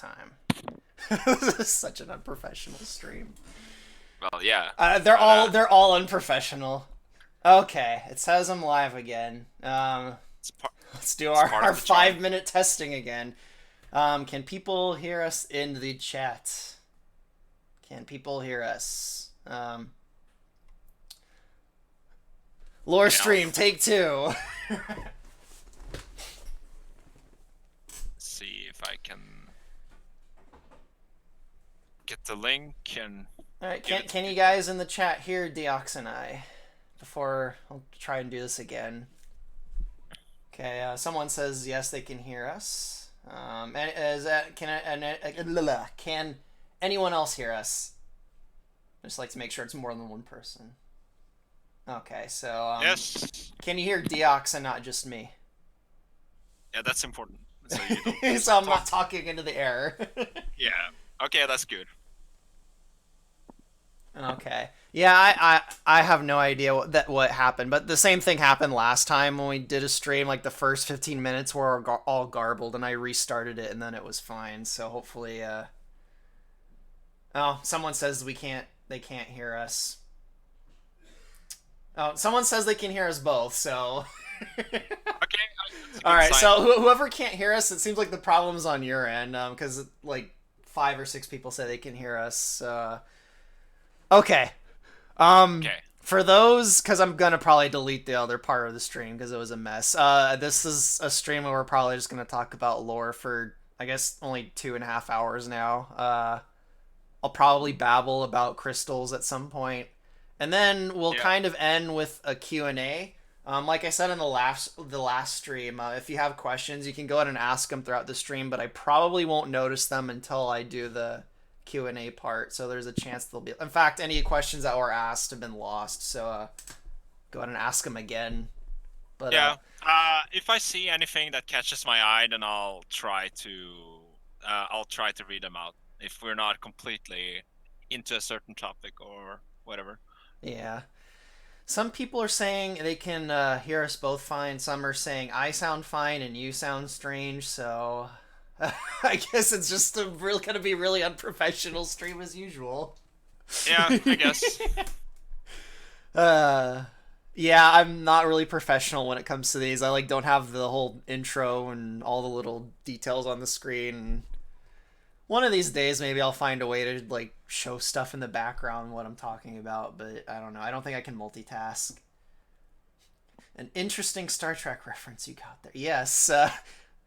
time. This is such an unprofessional stream. Well, yeah. They're all unprofessional. Okay, it says I'm live again. It's part Let's do it's our, part our of the charm. 5 minute testing again. Can people hear us in the chat? Can people hear us? Lore Okay, I'll stream, take two. see if I can get the link and Alright, give can, it to can you people. guys in the chat hear Deoxanai? Before I'll try and do this again. Okay, someone says yes, they can hear us. And is that can anyone else hear us? I just like to make sure it's more than one person. Okay, so Yes. can you hear Deox and not just me? Yeah, that's important. So you don't So I'm not talk. talking into the air. Yeah. Okay, that's good. Okay. Yeah, I have no idea what happened, but the same thing happened last time when we did a stream. Like the first 15 minutes were all garbled, and I restarted it, and then it was fine. So hopefully, oh, someone says we can't. They can't hear us. Oh, someone says they can hear us both. So. Okay, that's a All good right. sign. So whoever can't hear us, it seems like the problem's on your end, because like 5 or 6 people say they can hear us. Okay. Okay. For those, because I'm gonna probably delete the other part of the stream because it was a mess. This is a stream where we're probably just gonna talk about lore for, I guess, only 2.5 hours now. I'll probably babble about crystals at some point, and then we'll Yeah. kind of end with a Q&A. Like I said in the last stream, if you have questions, you can go ahead and ask them throughout the stream, but I probably won't notice them until I do the Q&A part. So there's a chance they'll be. In fact, any questions that were asked have been lost. So go ahead and ask them again. But Yeah. If I see anything that catches my eye, then I'll try to read them out. If we're not completely into a certain topic or whatever. yeah, some people are saying they can hear us both fine. Some are saying I sound fine and you sound strange. So I guess it's just gonna be really unprofessional stream as usual. Yeah, I guess. uh, yeah, I'm not really professional when it comes to these. I like don't have the whole intro and all the little details on the screen. One of these days, maybe I'll find a way to like show stuff in the background what I'm talking about. But I don't know. I don't think I can multitask. An interesting Star Trek reference you got there. Yes,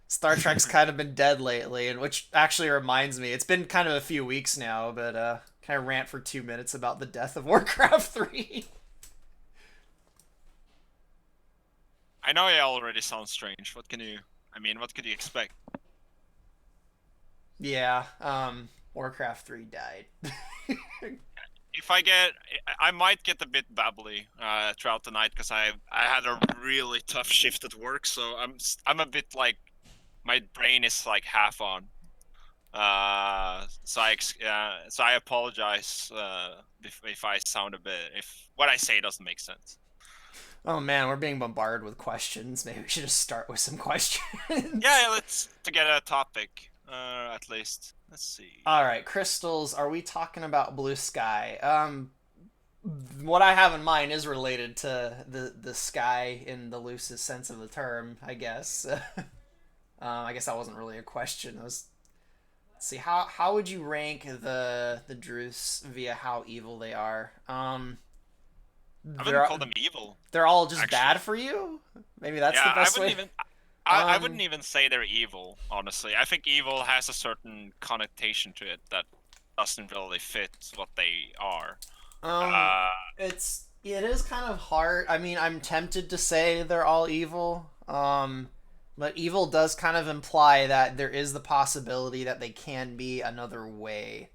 Star Trek's kind of been dead lately, and which actually reminds me, it's been kind of a few weeks now, but can I rant for 2 minutes about the Death of Warcraft 3? I know it already sounds strange. What could you expect? Yeah, Warcraft 3 died. If I might get a bit babbly throughout the night because I had a really tough shift at work, so I'm a bit like my brain is like half on. So I apologize if I sound a bit if what I say doesn't make sense. Oh man, we're being bombarded with questions. Maybe we should just start with some Yeah, questions. yeah, let's to get a topic at least. Let's see. All right, crystals. Are we talking about blue sky? What I have in mind is related to the sky in the loosest sense of the term, I guess. I guess that wasn't really a question. It was, let's see, how would you rank the Druths via how evil they are? I wouldn't They're call them evil, they're all just actually. bad for you. Maybe that's the Yeah, I best wouldn't way. even. I wouldn't Um, even say they're evil, honestly. I think evil has a certain connotation to it that doesn't really fit what they are. um, Uh, it is kind of hard. I mean, I'm tempted to say they're all evil. But evil does kind of imply that there is the possibility that they can be another way.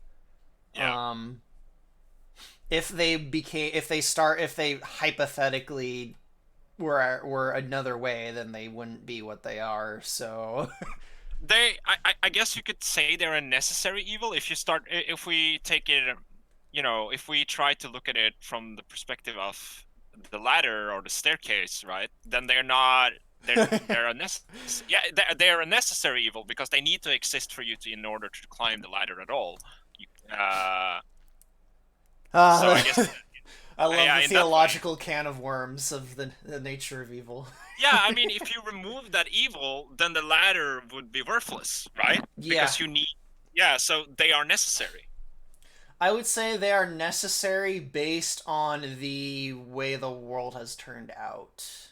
yeah. Um, if they hypothetically were another way, then they wouldn't be what they are. So, I guess you could say they're a necessary evil if you start, if we take it, if we try to look at it from the perspective of the ladder or the staircase, right? Then they're not. they're a yeah, they're a necessary evil because they need to exist for you to in order to climb the ladder at all. So Uh, I guess I love yeah, the in that way. theological can of worms of the nature of evil. Yeah, I mean, if you remove that evil, then the ladder would be worthless, right? Yeah, Because you need, yeah, so they are necessary. I would say they are necessary based on the way the world has turned out.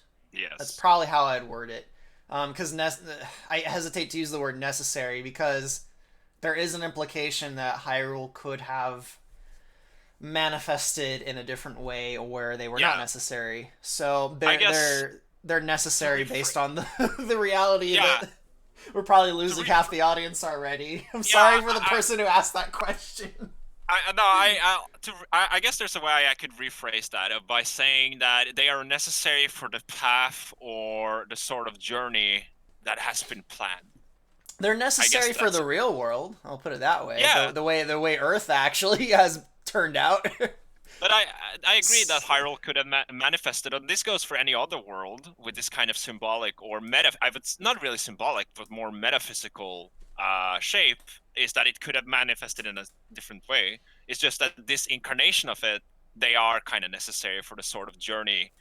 That's Yes. probably how I'd word it. Because I hesitate to use the word necessary because there is an implication that Hyrule could have manifested in a different way where they were not Yeah, necessary. So I they're guess they're they're to necessary rephrase, based on the the reality yeah, that we're probably to losing re, half the audience already. I'm yeah, sorry for the person who asked that question. no, I guess there's a way I could rephrase that by saying that they are necessary for the path or the sort of journey that has been planned. They're I guess necessary for that's the real world. I'll put it that way. yeah. The way Earth actually has turned out. But I agree that Hyrule could have manifested, and this goes for any other world with this kind of symbolic or I would not really symbolic, but more metaphysical shape. Is that it could have manifested in a different way? It's just that this incarnation of it, they are kind of necessary for the sort of journey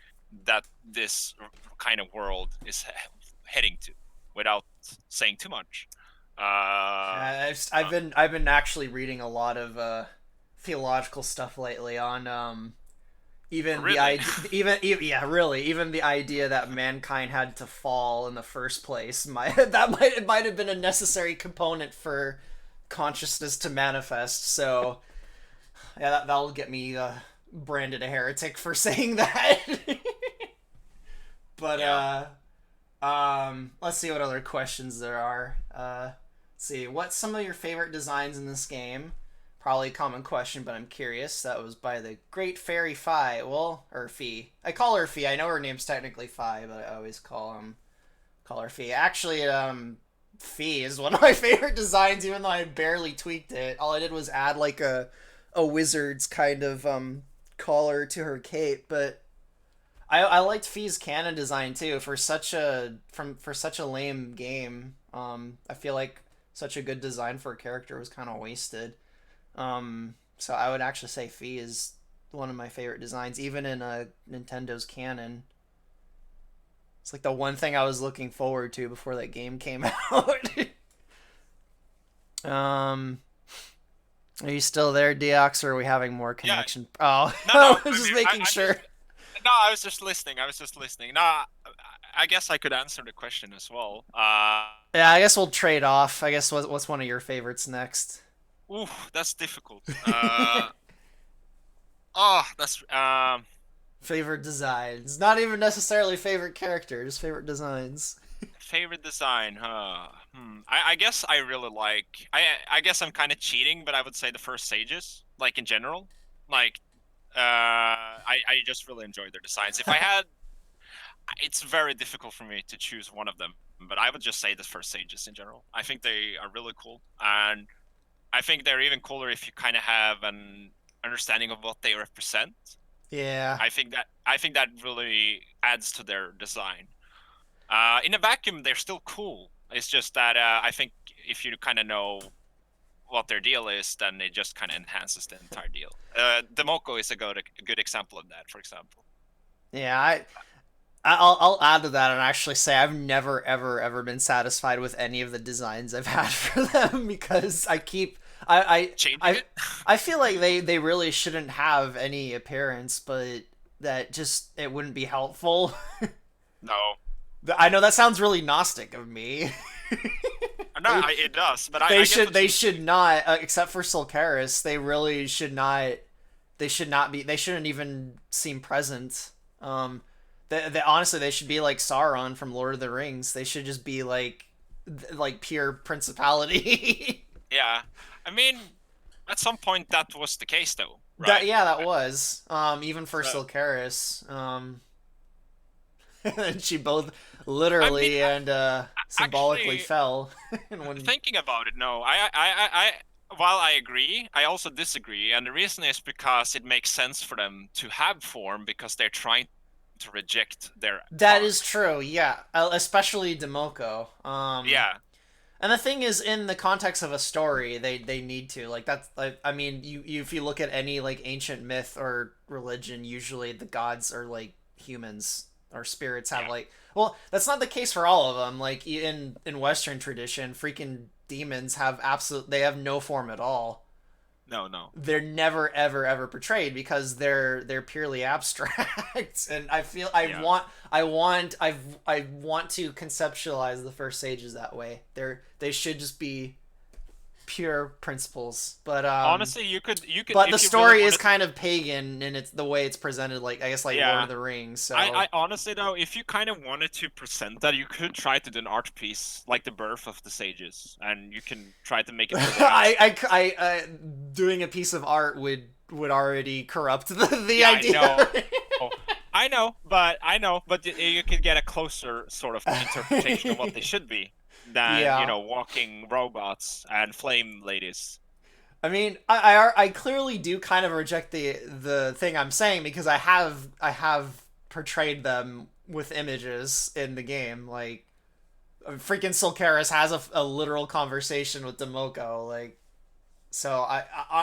that this kind of world is heading to, without saying too much. Uh, I've been actually reading a lot of theological stuff lately on even the really, idea yeah, really, even the idea that mankind had to fall in the first place might have been a necessary component for consciousness to manifest. So yeah, that'll get me branded a heretic for saying that. But yeah. let's see what other questions there are. Let's see, what's some of your favorite designs in this game? Probably a common question, but I'm curious. That was by the Great Fairy Fi. Well, or Fee. I call her Fee. I know her name's technically Fi, but I always call her Fee. Actually, Fee is one of my favorite designs, even though I barely tweaked it. All I did was add like a wizard's kind of collar to her cape, but I liked Fee's canon design too for such a lame game. I feel like such a good design for a character was kind of wasted. So I would actually say Fee is one of my favorite designs, even in Nintendo's canon. It's like the one thing I was looking forward to before that game came out. um, are you still there, Deox, or are we having more Yeah. connection? Oh, No, I no. was I just mean, making I'm sure. just no. I was just listening. I was just listening. No, I guess I could answer the question as well. Yeah, I guess we'll trade off. I guess what's one of your favorites next? Ooh, that's difficult. Oh, that's Favorite designs. Not even necessarily favorite characters, favorite designs. favorite design. I guess I really like. I guess I'm kind of cheating, but I would say the first Sages, like in general, like I just really enjoy their designs. If I had, it's very difficult for me to choose one of them, but I would just say the first Sages in general. I think they are really cool, and I think they're even cooler if you kind of have an understanding of what they represent. Yeah. I think that really adds to their design. In a vacuum, they're still cool. It's just that I think if you kind of know what their deal is, then it just kind of enhances the entire deal. The Moko is a good example of that, for example. Yeah, I'll add to that and actually say I've never ever been satisfied with any of the designs I've had for them because I keep Changing I it? I feel like they really shouldn't have any appearance, but that just it wouldn't be helpful. No. I know that sounds really Gnostic of me. No, they it does, but they I get should what you they mean. should not except for Sulcaris, they really should not they should not be they shouldn't even seem present. Honestly they should be like Sauron from Lord of the Rings. They should just be like pure principality. Yeah. I mean, at some point that was the case, though, That right? yeah, that was even for So, Sulcaris. And she both I mean, literally and symbolically actually, fell. And when thinking about it, no, while I agree, I also disagree, and the reason is because it makes sense for them to have form because they're trying. to reject their That card. is true, yeah. Especially Demoko. Yeah, And the thing is, in the context of a story, they need to like that's like I mean, if you look at any like ancient myth or religion, usually the gods are like humans or spirits have yeah. like well, that's not the case for all of them. Like in Western tradition, freaking demons have they have no form at all. No, no. They're never ever portrayed because they're purely abstract and I feel Yeah. I want to conceptualize the first sages that way. They should just be pure principles, Honestly, you could but the if you really story is wanted to. kind of pagan and it's the way it's presented, like I guess like Lord Yeah. of the Rings, I so honestly though, if you kind of wanted to present that, you could try to do an art piece like the birth of the sages, and you can try to make it really abstract. doing a piece of art would already corrupt the Yeah, I know. idea. I know, but you can get a closer sort of interpretation of what they should be than, Yeah. walking robots and flame ladies. I mean, I clearly do kind of reject the thing I'm saying because I have portrayed them with images in the game. Like, freaking Sulcaris has a literal conversation with Demoko. Like, so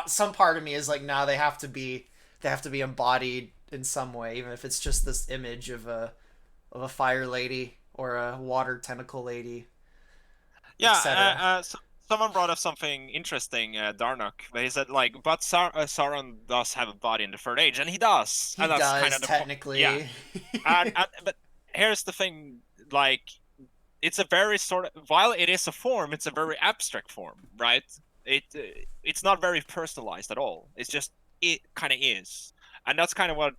some part of me is like, nah, they have to be embodied in some way, even if it's just this image of a fire lady or a water tentacle lady, Yeah, etc. someone brought up something interesting, Darnock. But he said like, but Sauron does have a body in the third age, and he does, He and that's kind does of the point. Yeah, technically. but here's the thing, like, it's a very sort of, while it is a form, it's a very abstract form, right? It's not very personalized at all. It's just it kind of is, and that's kind of what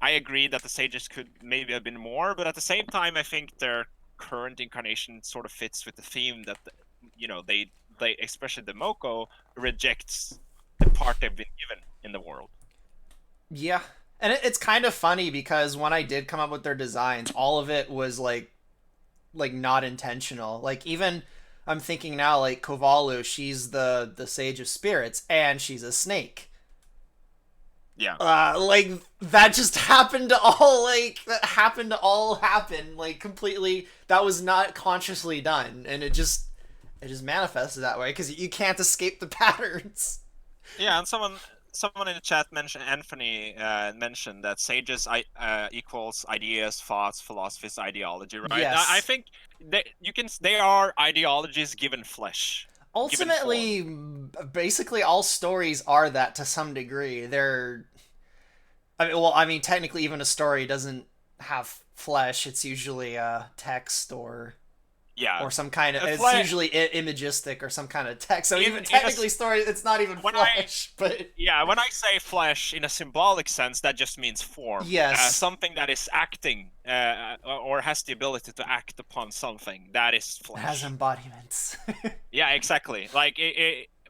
I agree that the sages could maybe have been more, but at the same time, I think their current incarnation sort of fits with the theme that they especially the Moko rejects the part they've been given in the world. Yeah. And it's kind of funny because when I did come up with their designs, all of it was like not intentional. Like even I'm thinking now like Kovalu, she's the sage of spirits and she's a snake. Yeah, Like that just happened to all like that happened to all happen like completely that was not consciously done and it just manifested that way because you can't escape the patterns. yeah, and someone in the chat mentioned Anthony mentioned that sages equals ideas, thoughts, philosophies, ideology, right? I Yes. think they are ideologies given flesh, given form. Ultimately, basically all stories are that to some degree. I mean, technically, even a story doesn't have flesh. It's usually text Yeah, or some kind of. It's flesh usually imagistic or some kind of text. So even in a technically, story, it's not even when I flesh. But yeah, when I say flesh in a symbolic sense, that just means form. yes, Something that is acting or has the ability to act upon something, that is it has flesh. embodiments. Yeah, exactly. Like,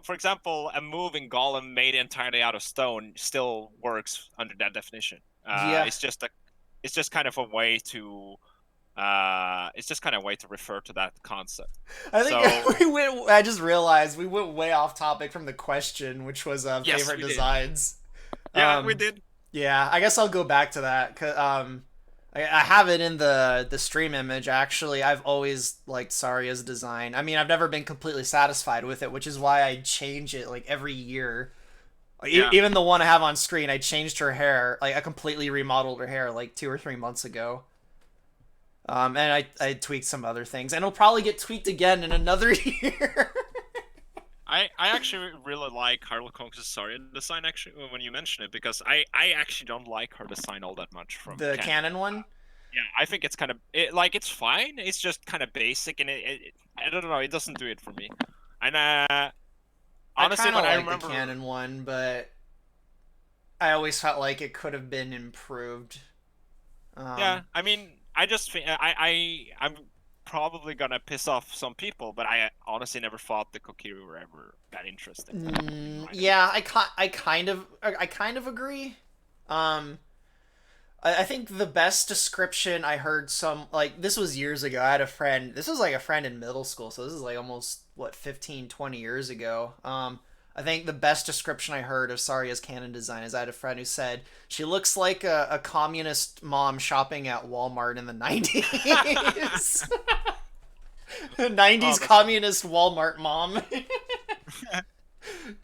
for example, a moving golem made entirely out of stone still works under that definition. Yeah, It's just kind of a way to it's just kind of a way to refer to that concept. I think So we went. I just realized we went way off topic from the question, which was yes, favorite we did. designs. Yeah, we Um, did. Yeah, I guess I'll go back to that. I have it in the stream image. Actually, I've always liked Saria's design. I mean, I've never been completely satisfied with it, which is why I change it like every year. Yeah. Even the one I have on screen, I changed her hair. Like I completely remodeled her hair like 2 or 3 months ago. And I tweaked some other things, and it'll probably get tweaked again in another year. I actually really like Hyrule Conquest Saria design actually when you mention it, because I actually don't like her design all that much from The Canon. canon one. Yeah, I think it's kind of like it's fine. It's just kind of basic, and I don't know. It doesn't do it for me. And I honestly, kind of when I like the remember, canon one, but I always felt like it could have been improved. yeah, Um, I mean, I just think I'm probably gonna piss off some people, but I honestly never thought the Kokiri were ever that interesting in writing. yeah, I kind of agree. Um, I think the best description I heard some like this was years ago. I had a friend. This was like a friend in middle school, so this is like almost what 15, 20 years ago. I think the best description I heard of Saria's canon design is I had a friend who said she looks like a communist mom shopping at Walmart in the 90s. Oh, 90s that's funny. communist Walmart mom.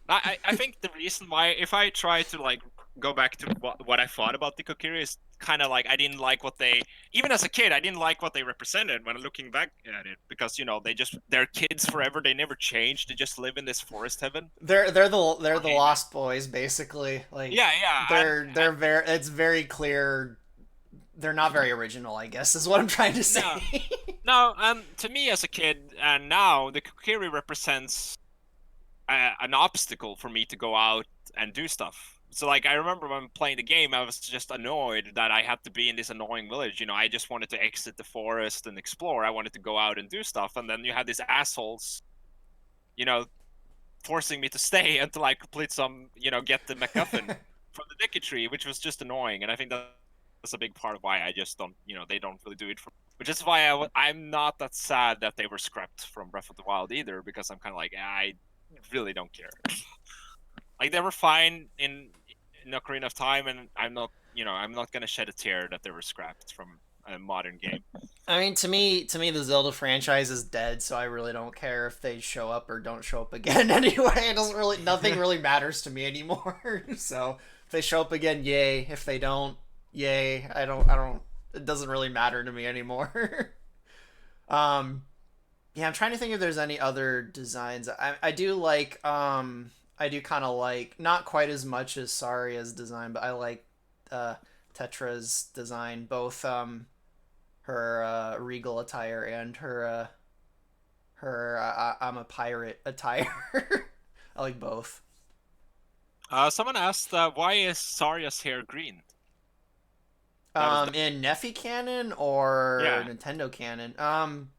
I think the reason why, if I try to like go back to what I thought about the Kokiri, is kind of like I didn't like what they, even as a kid, I didn't like what they represented when looking back at it, because they're kids forever. They never change. They just live in this forest heaven. They're the Fine. Lost Boys basically. Like Yeah, yeah, they're very it's very clear they're not very original, I guess, is what I'm trying to say. no, no. To me as a kid, and now the Kokiri represents an obstacle for me to go out and do stuff. So like I remember when playing the game, I was just annoyed that I had to be in this annoying village. I just wanted to exit the forest and explore. I wanted to go out and do stuff, and then you had these assholes, you know, forcing me to stay until I complete some, get the MacGuffin from the Dicky tree, which was just annoying. And I think that's a big part of why I just don't, they don't really do it. Which is why I'm not that sad that they were scrapped from Breath of the Wild either, because I'm kind of like, I really don't care. Like they were fine in Ocarina of Time, and I'm not gonna shed a tear that they were scrapped from a modern game. I mean, to me, the Zelda franchise is dead, so I really don't care if they show up or don't show up again. Anyway, nothing really matters to me anymore. So if they show up again, yay. If they don't, yay. I don't. It doesn't really matter to me anymore. um, yeah, I'm trying to think if there's any other designs. I do like. I do kind of like not quite as much as Saria's design, but I like uh Tetra's design, both her regal attire and her I'm a pirate attire. I like both. Someone asked, why is Saria's hair green? That was In Nephi canon or yeah, Nintendo canon?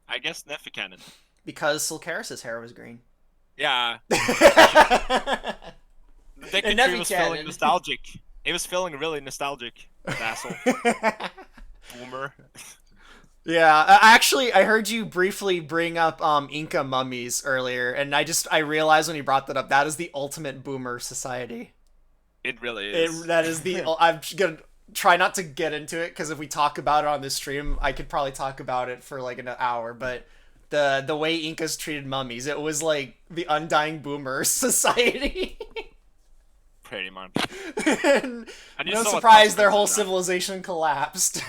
I guess Nephi canon. Because Sulcaris' hair was green. Yeah, In the Deku tree Nephi was feeling canon. nostalgic. It was feeling really nostalgic. That asshole. Boomer. Yeah, actually, I heard you briefly bring up Inca mummies earlier, and I realized when you brought that up, that is the ultimate boomer society. It really is. That is the. I'm gonna try not to get into it because if we talk about it on this stream, I could probably talk about it for like an hour. But the way Incas treated mummies, it was like the undying boomer society. Pretty much. And And you no saw what surprise, their consequences whole of that. civilization collapsed.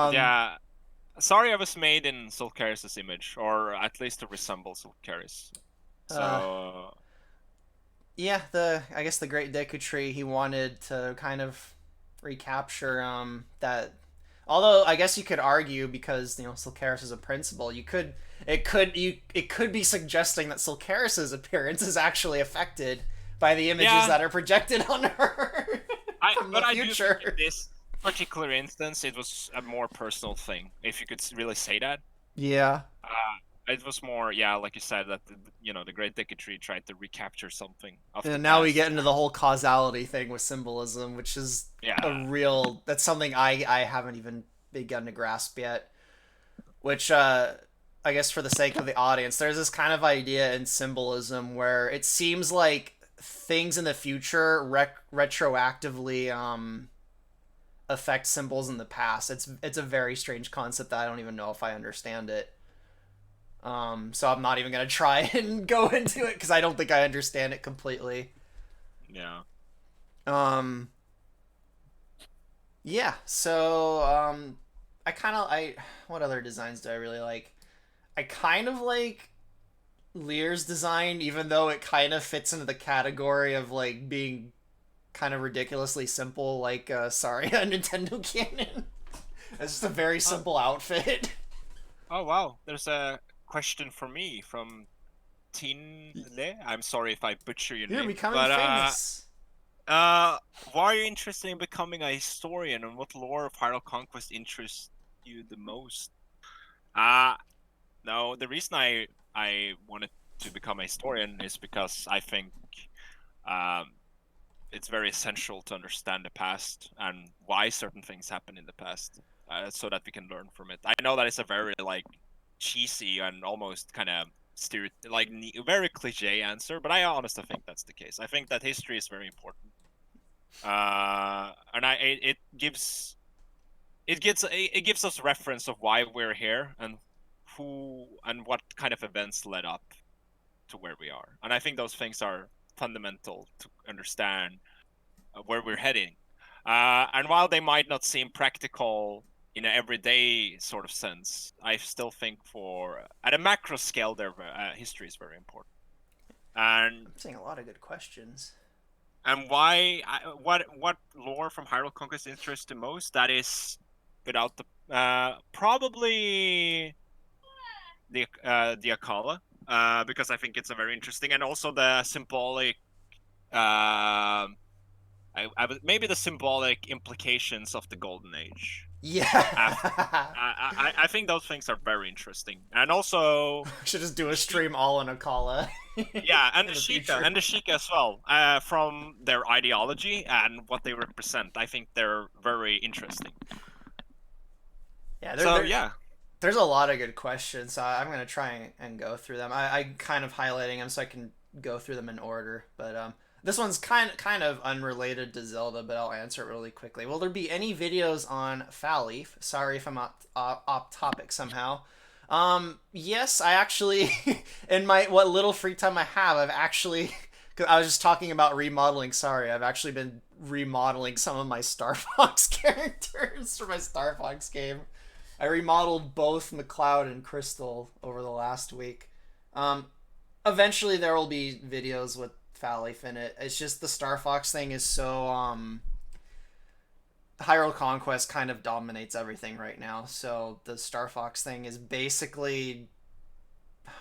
Yeah. Sorry, I was made in Sulcaris' image, or at least to resemble Sulcaris. Uh, So, yeah, I guess the Great Deku Tree, he wanted to kind of recapture that. Although I guess you could argue because Sulcaris is a principal, it could be suggesting that Sulcaris' appearance is actually affected by the images yeah, that are projected on her from the I do think in future. this particular instance, it was a more personal thing, if you could really say that. Yeah. It was more, yeah, like you said, that the Great Deku Tree tried to recapture something of the And now we past. get into the whole causality thing with symbolism, which is Yeah, that's something I haven't even begun to grasp yet. Which I guess for the sake of the audience, there's this kind of idea in symbolism where it seems like things in the future retroactively affect symbols in the past. It's a very strange concept that I don't even know if I understand it. So I'm not even gonna try and go into it because I don't think I understand it completely. yeah. Um, yeah. So I what other designs do I really like? I kind of like Lear's design, even though it kind of fits into the category of like being kind of ridiculously simple, like sorry, a Nintendo canon. It's just a very Oh, simple outfit. oh wow, there's a question for me from Tinle. I'm sorry if I butcher your You're name, becoming but famous. why are you interested in becoming a historian, and what lore of Hyrule Conquest interests you the most? Uh no, the reason I wanted to become a historian is because I think um it's very essential to understand the past and why certain things happen in the past, so that we can learn from it. I know that it's a very like cheesy and almost kind of very cliche answer, but I honestly think that's the case. I think that history is very important, and it gives us reference of why we're here and who and what kind of events led up to where we are. And I think those things are fundamental to understand where we're heading. And while they might not seem practical in an everyday sort of sense, I still think at a macro scale, their history is very important. And I'm seeing a lot of good questions. and what lore from Hyrule Conquest interests the most? That is, without the probably the Akala, because I think it's a very interesting, and also the symbolic. Maybe the symbolic implications of the Golden Age. Yeah. I think those things are very interesting, and also We should just do a stream all in Akala. yeah, and In the the Sheikah future. and the Sheikah as well, from their ideology and what they represent. I think they're very interesting. Yeah, So yeah, there's a lot of good questions, so I'm gonna try and go through them. I kind of highlighting them so I can go through them in order. But this one's kind of unrelated to Zelda, but I'll answer it really quickly. Will there be any videos on Falleaf? Sorry if I'm off topic somehow. Yes, I actually, in my what little free time I have, I've actually, cause I was just talking about remodeling. Sorry, I've actually been remodeling some of my Star Fox characters for my Star Fox game. I remodeled both McCloud and Crystal over the last week. Um, Eventually there will be videos with Falleaf in it. It's just the Star Fox thing is so Hyrule Conquest kind of dominates everything right now. So the Star Fox thing is basically,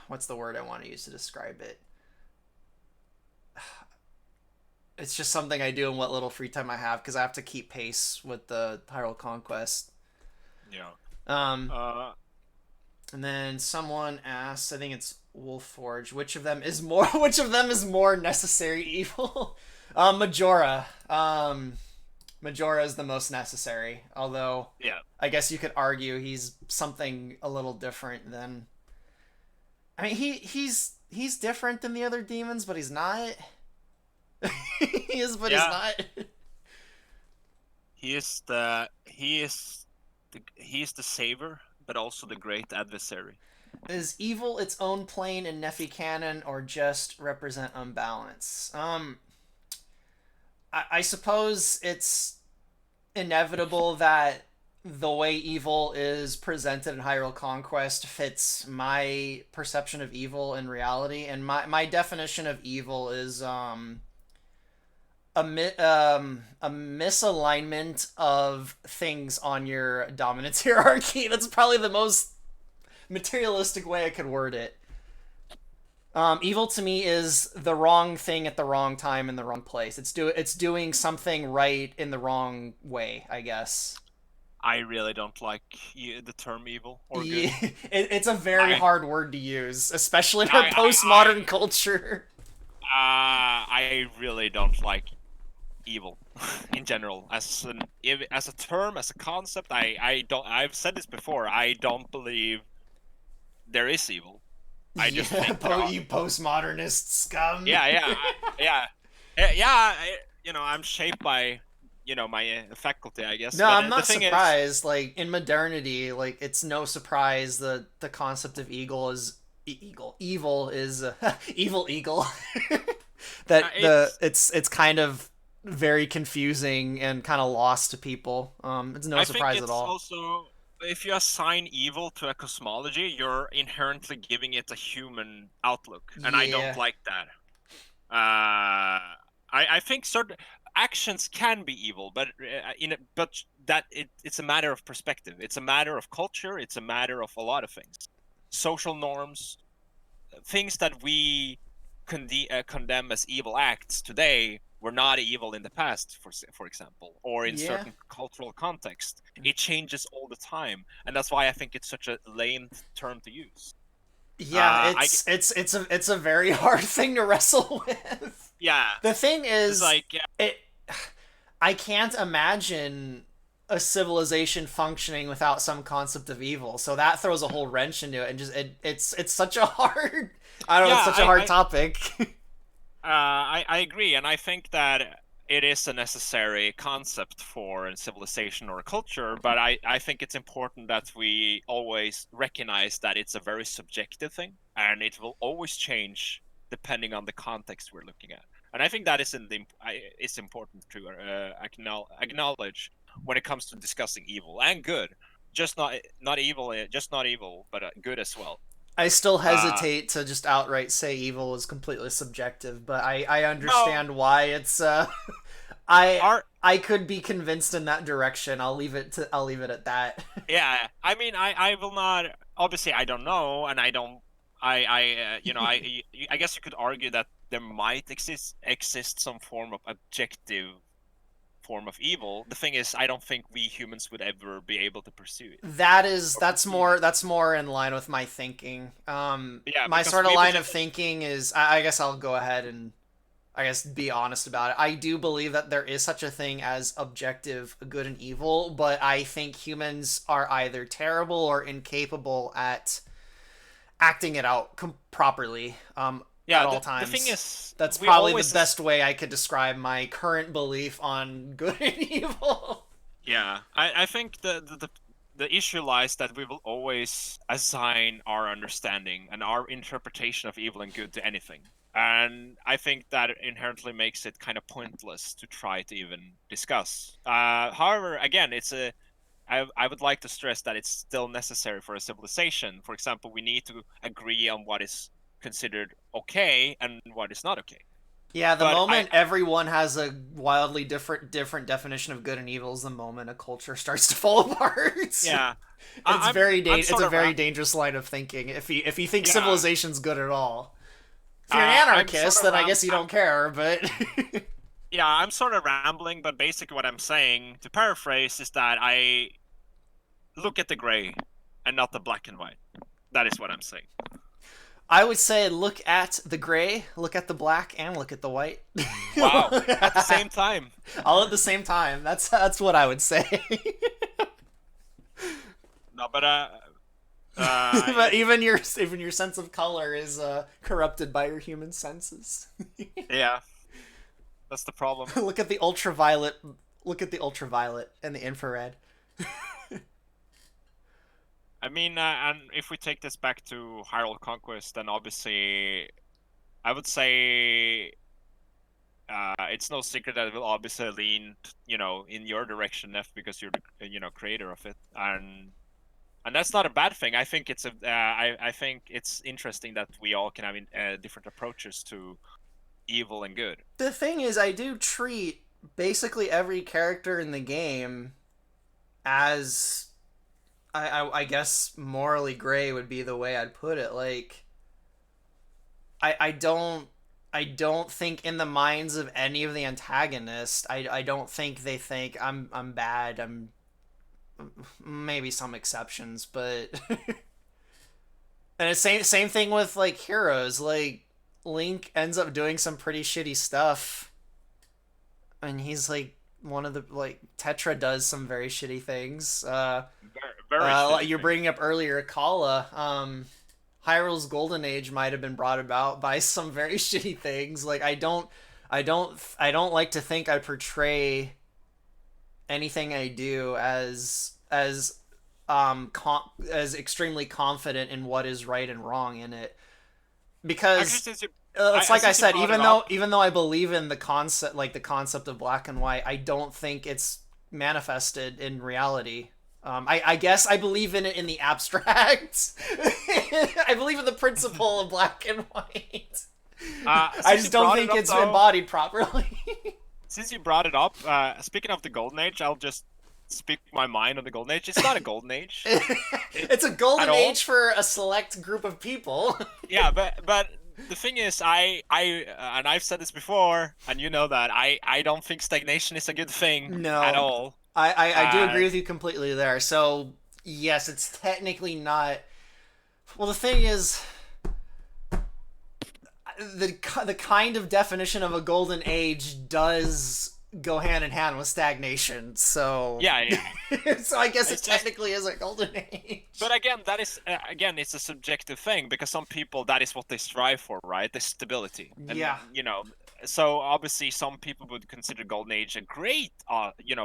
what's the word I want to use to describe it? It's just something I do in what little free time I have because I have to keep pace with the Hyrule Conquest. yeah. Um, Uh, and then someone asks, I think it's Wolfforge, which of them is more which of them is more necessary evil? Majora. Majora is the most necessary, although yeah. I guess you could argue he's something a little different than. I mean, he's different than the other demons, but he's not. He is, but he's Yeah. not. He is the savior, but also the great adversary. Is evil its own plane in Nephi canon, or just represent unbalance? I suppose it's inevitable that the way evil is presented in Hyrule Conquest fits my perception of evil in reality, and my definition of evil is a misalignment of things on your dominance hierarchy. That's probably the most materialistic way I could word it. Evil to me is the wrong thing at the wrong time in the wrong place. It's doing something right in the wrong way, I guess. I really don't like the term evil or good. Yeah, it's a very I hard word to use, especially in our I postmodern culture. I really don't like evil in general as a term, as a concept. I don't. I've said this before. I don't believe there is evil. I just think there are. You postmodernist scum. Yeah. I'm shaped by my faculty, I guess. No, But I'm the not thing is, surprised. Like in modernity, like it's no surprise that the concept of evil is evil eagle. That it's kind of very confusing and kind of lost to people. It's no I think surprise at it's all. also, if you assign evil to a cosmology, you're inherently giving it a human outlook, and I don't Yeah, like that. I think certain actions can be evil, but it's a matter of perspective. It's a matter of culture. It's a matter of a lot of things, social norms, things that we condemn as evil acts today were not evil in the past, for example, or in yeah, certain cultural context. It changes all the time, and that's why I think it's such a lame term to use. yeah. I It's a very hard thing to wrestle with. Yeah, The thing it's is, like, yeah, it. I can't imagine a civilization functioning without some concept of evil. So that throws a whole wrench into it, and just it's such a hard I don't know, it's Yeah, such a hard topic. I agree, and I think that it is a necessary concept for a civilization or a culture, but I think it's important that we always recognize that it's a very subjective thing, and it will always change depending on the context we're looking at. And I think that is it's important to acknowledge when it comes to discussing evil and good, just not evil, just not evil, but good as well. I still Uh, hesitate to just outright say evil is completely subjective, but I no, understand why it's I our I could be convinced in that direction. I'll leave it at that. Yeah, I mean, I will not. Obviously, I don't know, and I don't. I guess you could argue that there might exist some form of objective form of evil. The thing is, I don't think we humans would ever be able to pursue it or perceive it. That's more in line with my thinking. Yeah, My because sort of we will line of just. thinking is I guess I'll go ahead and I guess be honest about it. I do believe that there is such a thing as objective good and evil, but I think humans are either terrible or incapable at acting it out properly at Yeah, all the thing times. is, That's we probably the always. best way I could describe my current belief on good and evil. Yeah, I think the issue lies that we will always assign our understanding and our interpretation of evil and good to anything. And I think that inherently makes it kind of pointless to try to even discuss. However, again, I would like to stress that it's still necessary for a civilization. For example, we need to agree on what is considered okay and what is not okay. Yeah, the But moment everyone has a wildly different definition of good and evil is the moment a culture starts to fall apart. yeah, It's I'm it's sort a of very dangerous line of thinking if you think yeah. civilization's good at all. If you're an I'm sort anarchist, of then I guess you don't care, but yeah, I'm sort of rambling, but basically what I'm saying, to paraphrase, is that I look at the gray and not the black and white. That is what I'm saying. I would say look at the gray, look at the black, and look at the white. Wow, at the same time. All at the same time. That's what I would say. No, but But even your sense of color is corrupted by your human senses. yeah, that's the problem. look at the ultraviolet. Look at the ultraviolet and the infrared. I mean, and if we take this back to Hyrule Conquest, then obviously, I would say it's no secret that it will obviously lean, in your direction, Neff, because you're the, creator of it, and that's not a bad thing. I think I think it's interesting that we all can have different approaches to evil and good. The thing is, I do treat basically every character in the game as I guess morally gray would be the way I'd put it. Like I don't I don't think in the minds of any of the antagonists, I don't think they think I'm bad. I'm maybe some exceptions, but and it's same thing with like heroes. Like Link ends up doing some pretty shitty stuff, and he's like one of the like Tetra does some very shitty things. Very, very shitty You're thing. bringing up earlier, Kala. Hyrule's golden age might have been brought about by some very shitty things. Like I don't like to think I portray anything I do as extremely confident in what is right and wrong in it Actually, because it's like I since you said, brought it up, even though I believe in the concept of black and white, I don't think it's manifested in reality. I guess I believe in it in the abstract. I believe in the principle of black and white. I since you just don't brought it think up it's though, embodied properly. since you brought it up, speaking of the golden age, I'll just speak my mind on the golden age. It's not a golden age It's a at golden all. age for a select group of people. Yeah, but the thing is, and I've said this before, and you know that I don't think stagnation is a good thing at No, all. I do Uh, agree with you completely there. So, yes, it's technically not. Well, the thing is, the kind of definition of a golden age does go hand in hand with stagnation. So, Yeah, yeah. so I guess it It's just, technically is a golden age. but again, that is again, it's a subjective thing because some people that is what they strive for, right? The stability, and Yeah, so obviously some people would consider Golden Age a great,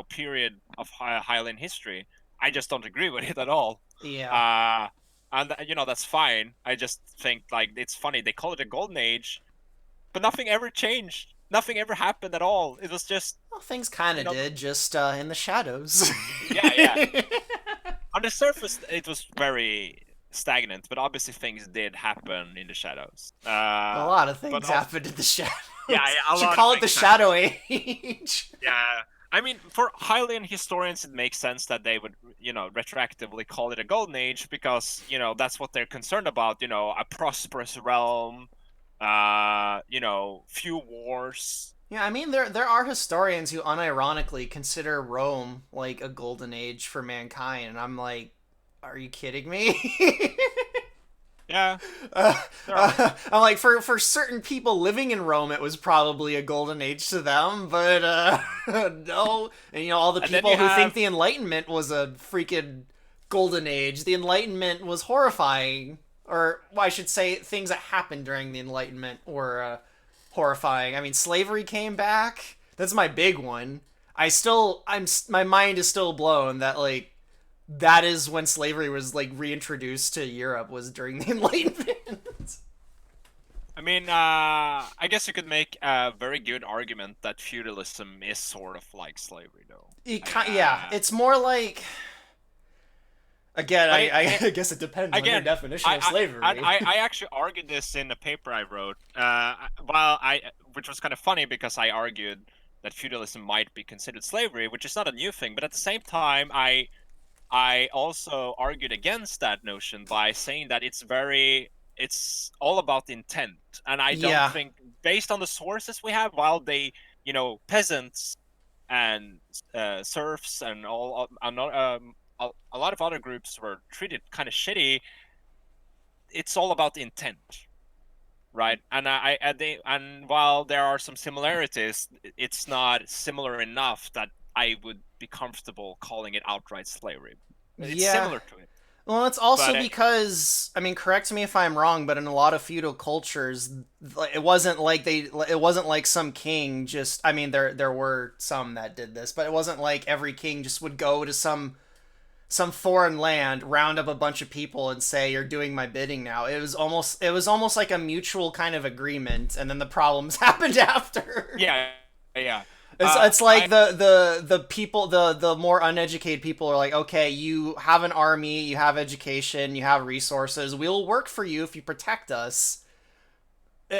period of Highland history. I just don't agree with it at all. yeah. Uh, and that's fine. I just think like it's funny they call it a Golden Age, but nothing ever changed. Nothing ever happened at all. It was just, Well, things kind you of know, did, just in the shadows. yeah, yeah. On the surface, it was very stagnant, but obviously things did happen in the shadows. A lot of But things also, happened in the shadows. yeah, yeah, a Should lot of call it the things happened. Shadow Age. Yeah, I mean, for Hylian historians, it makes sense that they would, retroactively call it a golden age because that's what they're concerned about. A prosperous realm, few wars. Yeah, I mean there are historians who unironically consider Rome like a golden age for mankind, and I'm like, are you kidding me? Yeah, there are. I'm like, for certain people living in Rome, it was probably a golden age to them, but no. And all the And then people you who think have the Enlightenment was a freaking golden age, the Enlightenment was horrifying, or well, I should say, things that happened during the Enlightenment were horrifying. I mean, slavery came back. That's my big one. My mind is still blown that like that is when slavery was like reintroduced to Europe was during the Enlightenment. I mean, I guess you could make a very good argument that feudalism is sort of like slavery, though. Yeah, it's more like again, But I guess it depends on your again, definition of slavery. I actually argued this in a paper I wrote. Which was kind of funny because I argued that feudalism might be considered slavery, which is not a new thing. But at the same time, I also argued against that notion by saying that it's all about the intent, and I don't Yeah, think, based on the sources we have, while they, peasants and serfs and a lot of other groups were treated kind of shitty. It's all about the intent, right? And while there are some similarities, it's not similar enough that I would be comfortable calling it outright slavery. It's yeah. similar to it, Well, it's also but because I mean, correct me if I'm wrong, but in a lot of feudal cultures, it wasn't like some king just. I mean, there were some that did this, but it wasn't like every king just would go to some foreign land, round up a bunch of people, and say, "You're doing my bidding now." It was almost like a mutual kind of agreement, and then the problems happened after. yeah, yeah. It's like the people, the more uneducated people are like, okay, you have an army, you have education, you have resources, we'll work for you if you protect us.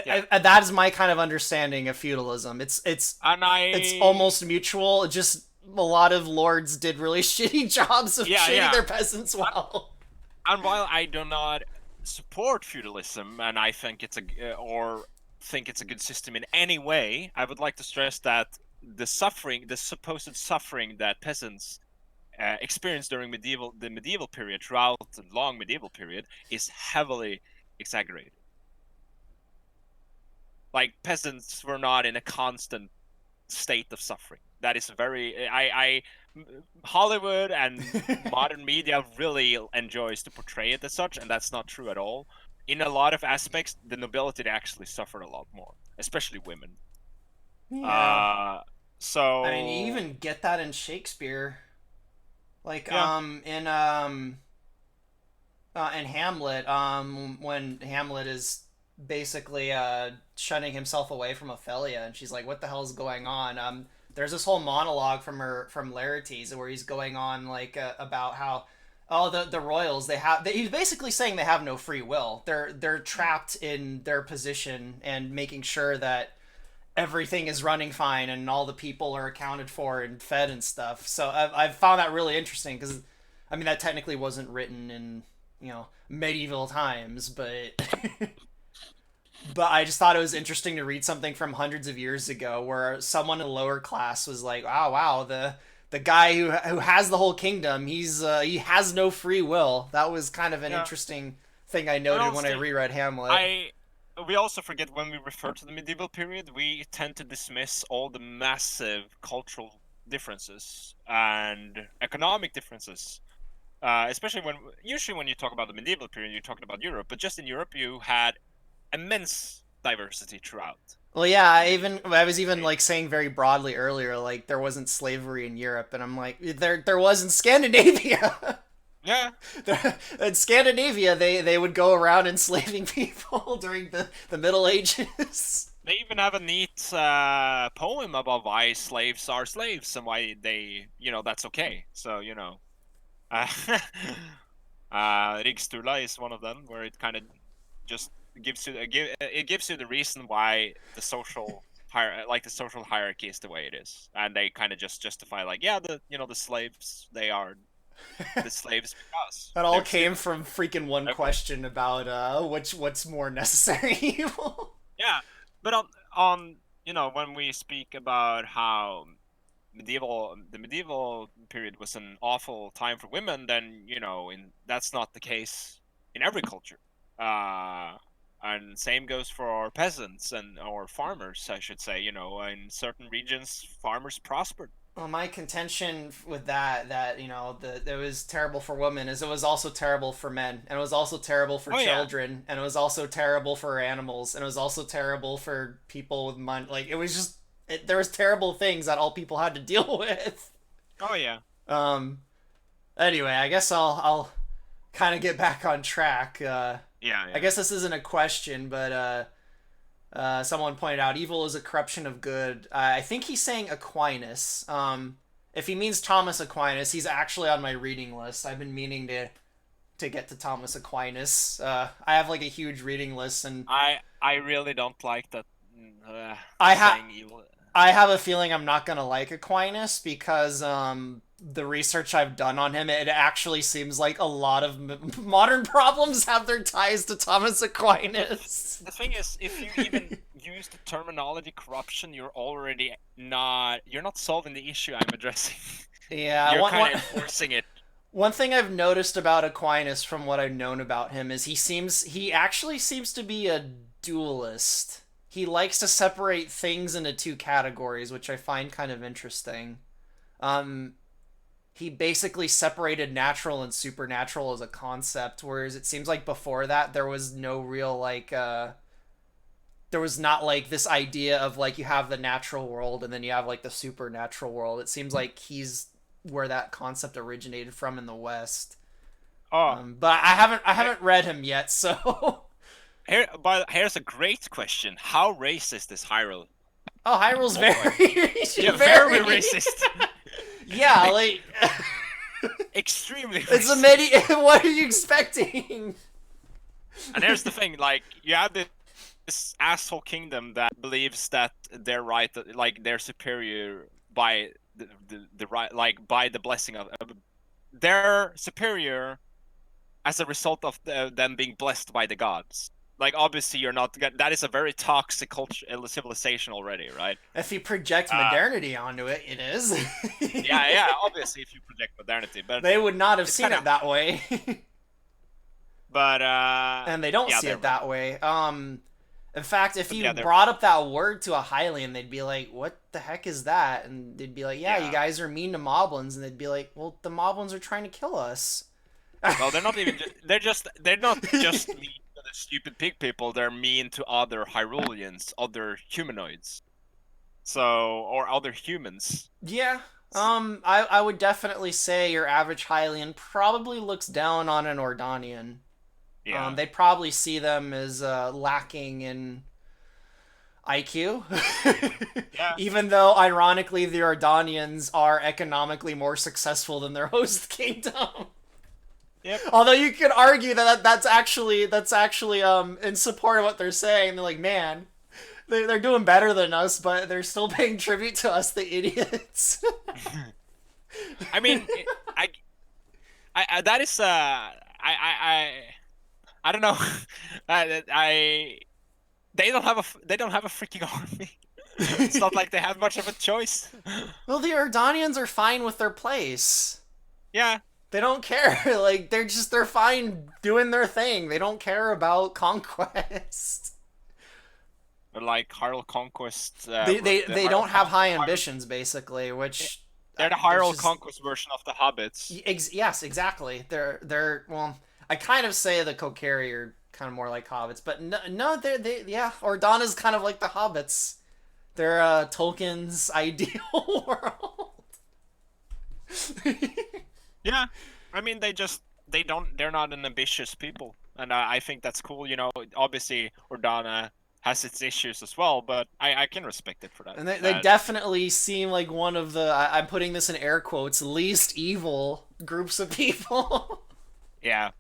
Yeah. That is my kind of understanding of feudalism. And It's almost mutual. Just a lot of lords did really shitty jobs of treating their peasants well. And while I do not support feudalism, and I think it's a good system in any way, I would like to stress that the supposed suffering that peasants experienced during the medieval period, throughout the long medieval period, is heavily exaggerated. Like, peasants were not in a constant state of suffering. That is very Hollywood and modern media really enjoys to portray it as such, and that's not true at all. In a lot of aspects, the nobility actually suffered a lot more, especially women. Yeah. So I mean, you even get that in Shakespeare. Like, yeah, in Hamlet, when Hamlet is basically shutting himself away from Ophelia, and she's like, "What the hell's going on?" There's this whole monologue from Laertes where he's going on like about how the royals he's basically saying they have no free will. They're trapped in their position and making sure that everything is running fine and all the people are accounted for and fed and stuff. So I've found that really interesting because, I mean, that technically wasn't written in medieval times, but but I just thought it was interesting to read something from hundreds of years ago where someone in the lower class was like, "Oh wow, the guy who has the whole kingdom, he has no free will." That was kind of an yeah. interesting thing I And noted when I honestly, reread Hamlet. I we also forget when we refer to the medieval period, we tend to dismiss all the massive cultural differences and economic differences. Especially usually when you talk about the medieval period, you're talking about Europe. But just in Europe, you had immense diversity throughout Well, yeah, the medieval I was even age. like saying very broadly earlier, like there wasn't slavery in Europe, and I'm like, there was in Scandinavia. Yeah, In Scandinavia, they would go around enslaving people during the Middle Ages. they even have a neat poem about why slaves are slaves and why that's okay. So uh, Rigsturla is one of them, where it kind of just gives you the reason why the social hierarchy is the way it is, and they kind of just justify like, yeah, the slaves, they are the slaves because That all they're came stupid. from freaking one Okay. question about what's more necessary evil. Yeah, but on when we speak about how the medieval period was an awful time for women, then that's not the case in every culture. Uh, and same goes for our peasants and our farmers, I should say. In certain regions, farmers prospered. Well, my contention with that it was terrible for women is it was also terrible for men, and it was also terrible for Oh yeah, children, and it was also terrible for animals, and it was also terrible for people with money. Like it was just there was terrible things that all people had to deal with. oh yeah, Um. Anyway, I guess I'll kind of get back on track. yeah, I yeah. guess this isn't a question, but someone pointed out evil is a corruption of good. I think he's saying Aquinas. If he means Thomas Aquinas, he's actually on my reading list. I've been meaning to get to Thomas Aquinas. I have like a huge reading list, and I really don't like that I have saying evil. I have a feeling I'm not gonna like Aquinas because the research I've done on him, it actually seems like a lot of modern problems have their ties to Thomas Aquinas. The thing is, if you even use the terminology corruption, you're not solving the issue I'm addressing. Yeah, You're kind of enforcing it. one thing I've noticed about Aquinas from what I've known about him is he actually seems to be a dualist. He likes to separate things into two categories, which I find kind of interesting. Um, he basically separated natural and supernatural as a concept, whereas it seems like before that there was no real there was not like this idea of like you have the natural world and then you have like the supernatural world. It seems like he's where that concept originated from in the West. Oh, But I haven't read him yet, so here's a great question: how racist is Hyrule? oh, Hyrule's Oh boy, yeah, very very racist. yeah, like Extremely it's a racist. what are you expecting? And here's the thing: like, you have this asshole kingdom that believes that they're right, like they're superior by the right, like by the blessing of they're superior as a result of them being blessed by the gods. Like, obviously, you're not. That is a very toxic culture, civilization already, right? If you project Uh, modernity onto it, it is. yeah, yeah. Obviously, if you project modernity, but They would not have it's seen kind it of. that way. But And they don't yeah, see it that way. In fact, if but you yeah, they're brought up that word to a Hylian, they'd be like, "What the heck is that?" And they'd be like, "Yeah, you yeah. guys are mean to Moblins." And they'd be like, "Well, the Moblins are trying to kill us." Well, they're not even. They're not just mean to the stupid pig people. They're mean to other Hyruleans, other humanoids. So, or other humans. Yeah. I would definitely say your average Hylian probably looks down on an Ordanian. Yeah. They probably see them as lacking in IQ. Yeah. Even though, ironically, the Ordanians are economically more successful than their host kingdom. Yep. Although you could argue that that's actually in support of what they're saying. They're like, man, they're doing better than us, but they're still paying tribute to us, the idiots. I mean, I that is I don't know. I they don't have a freaking army. It's not like they have much of a choice. Well, the Ordanians are fine with their place. Yeah. They don't care. Like they're fine doing their thing. They don't care about conquest. like Hyrule Conquest. They don't have high Hyrule, ambitions basically, which they're the there's Hyrule just Conquest version of the Hobbits. yes, exactly. They're well, I kind of say the Kokiri are kind of more like hobbits, but no, they yeah, Ordana's kind of like the hobbits. They're Tolkien's ideal world. Yeah, I mean they're not an ambitious people, and I think that's cool. You know, obviously Ordana has its issues as well, but I can respect it for that. And they definitely seem like one of the I'm putting this in air quotes least evil groups of people. Yeah,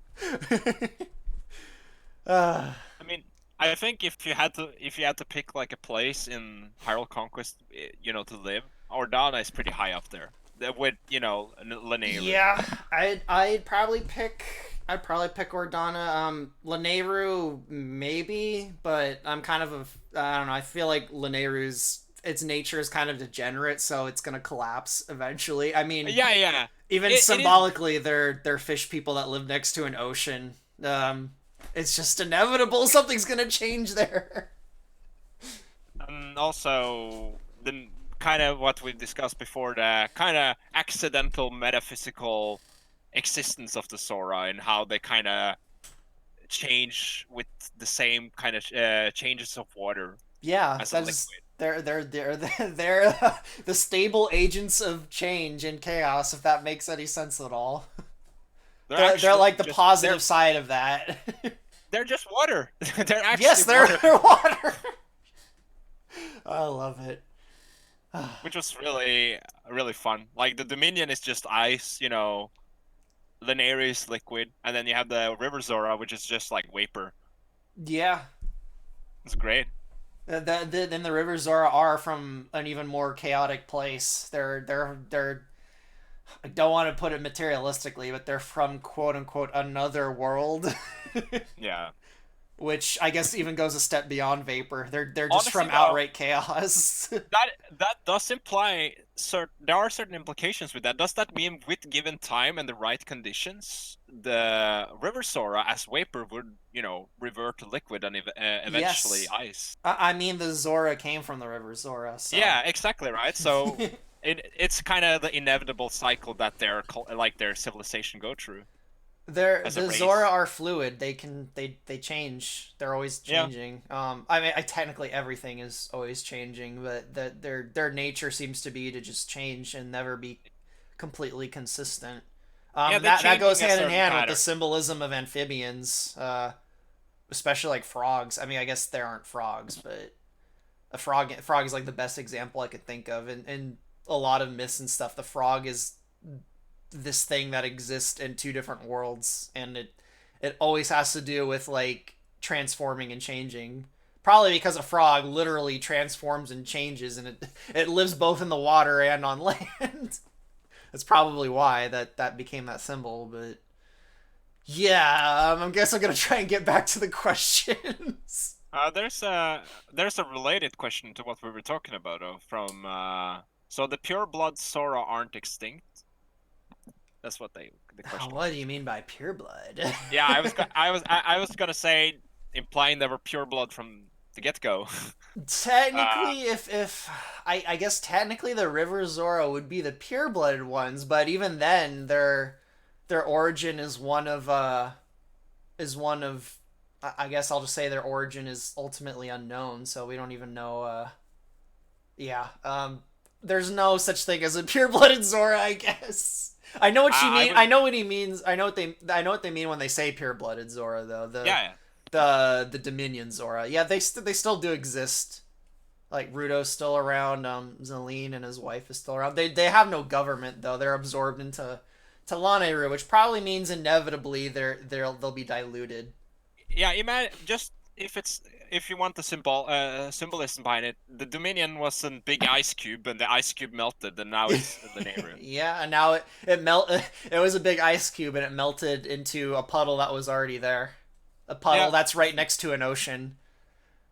uh, I mean, I think if you had to pick like a place in Hyrule Conquest, you know, to live, Ordana is pretty high up there. With Lanayru. yeah, I'd probably pick Ordana. Lanayru maybe, but I'm kind of I don't know. I feel like Lanayru's its nature is kind of degenerate, so it's gonna collapse eventually. I mean, Yeah, yeah. even It is. symbolically, they're fish people that live next to an ocean. It's just inevitable. Something's gonna change there. And also, the kind of what we discussed before, the kind of accidental metaphysical existence of the Sora and how they kind of change with the same kind of changes of water Yeah, as a that is liquid. they're the stable agents of change and chaos. If that makes any sense at all, they're Actually like the just positive side of that. they're just water. They're Yes, actually they're water, water. I love it. which was really fun. Like the Dominion is just ice, you know. Lanayru is liquid, and then you have the River Zora, which is just like vapor. Yeah, It's great. then the Rivers Zora are from an even more chaotic place. They're I don't want to put it materialistically, but they're from quote unquote another world. Yeah. Which I guess even goes a step beyond vapor. They're just Honestly, from though, outright chaos. that does imply there are certain implications with that. Does that mean with given time and the right conditions, the River Sora as vapor would, you know, revert to liquid and eventually Yes. ice? I mean the Zora came from the River Zora, so Yeah, exactly right. So it's kind of the inevitable cycle that their civilization go through as a the Zora race. are fluid. They change. They're always Yeah. changing. I mean, technically everything is always changing, but their nature seems to be to just change and never be completely consistent. Yeah, they're That goes changing a hand in certain hand with the pattern. symbolism of amphibians, especially like frogs. I mean, I guess there aren't frogs, but frog is like the best example I could think of. In a lot of myths and stuff, the frog is this thing that exists in two different worlds, and it always has to do with like transforming and changing. Probably because a frog literally transforms and changes, and it lives both in the water and on land. That's probably why that became that symbol. But yeah, I guess I'm gonna try and get back to the questions. There's a related question to what we were talking about, though. From so the pure blood Sora aren't extinct. That's what the question What was. do you mean by pure blood? Yeah, I was gonna say implying they were pure blood from the get go. Technically, if I guess technically the River Zora would be the pure blooded ones, but even then their origin is one of I guess I'll just say their origin is ultimately unknown, so we don't even know yeah. There's no such thing as a pure blooded Zora, I guess. I know what you I mean. would. I know what he means. I know what they mean when they say pure blooded Zora though. Yeah, The Dominion Zora. Yeah, they still do exist. Like Rudo's still around. Zelene and his wife is still around. They have no government though. They're absorbed into Lanayru, which probably means inevitably they'll be diluted. yeah. Imagine just if you want the symbolism behind it, the Dominion was a big ice cube, and the ice cube melted, and now it's the neighborhood. Yeah, and now it melt. It was a big ice cube, and it melted into a puddle that was already there. A puddle Yeah, that's right next to an ocean.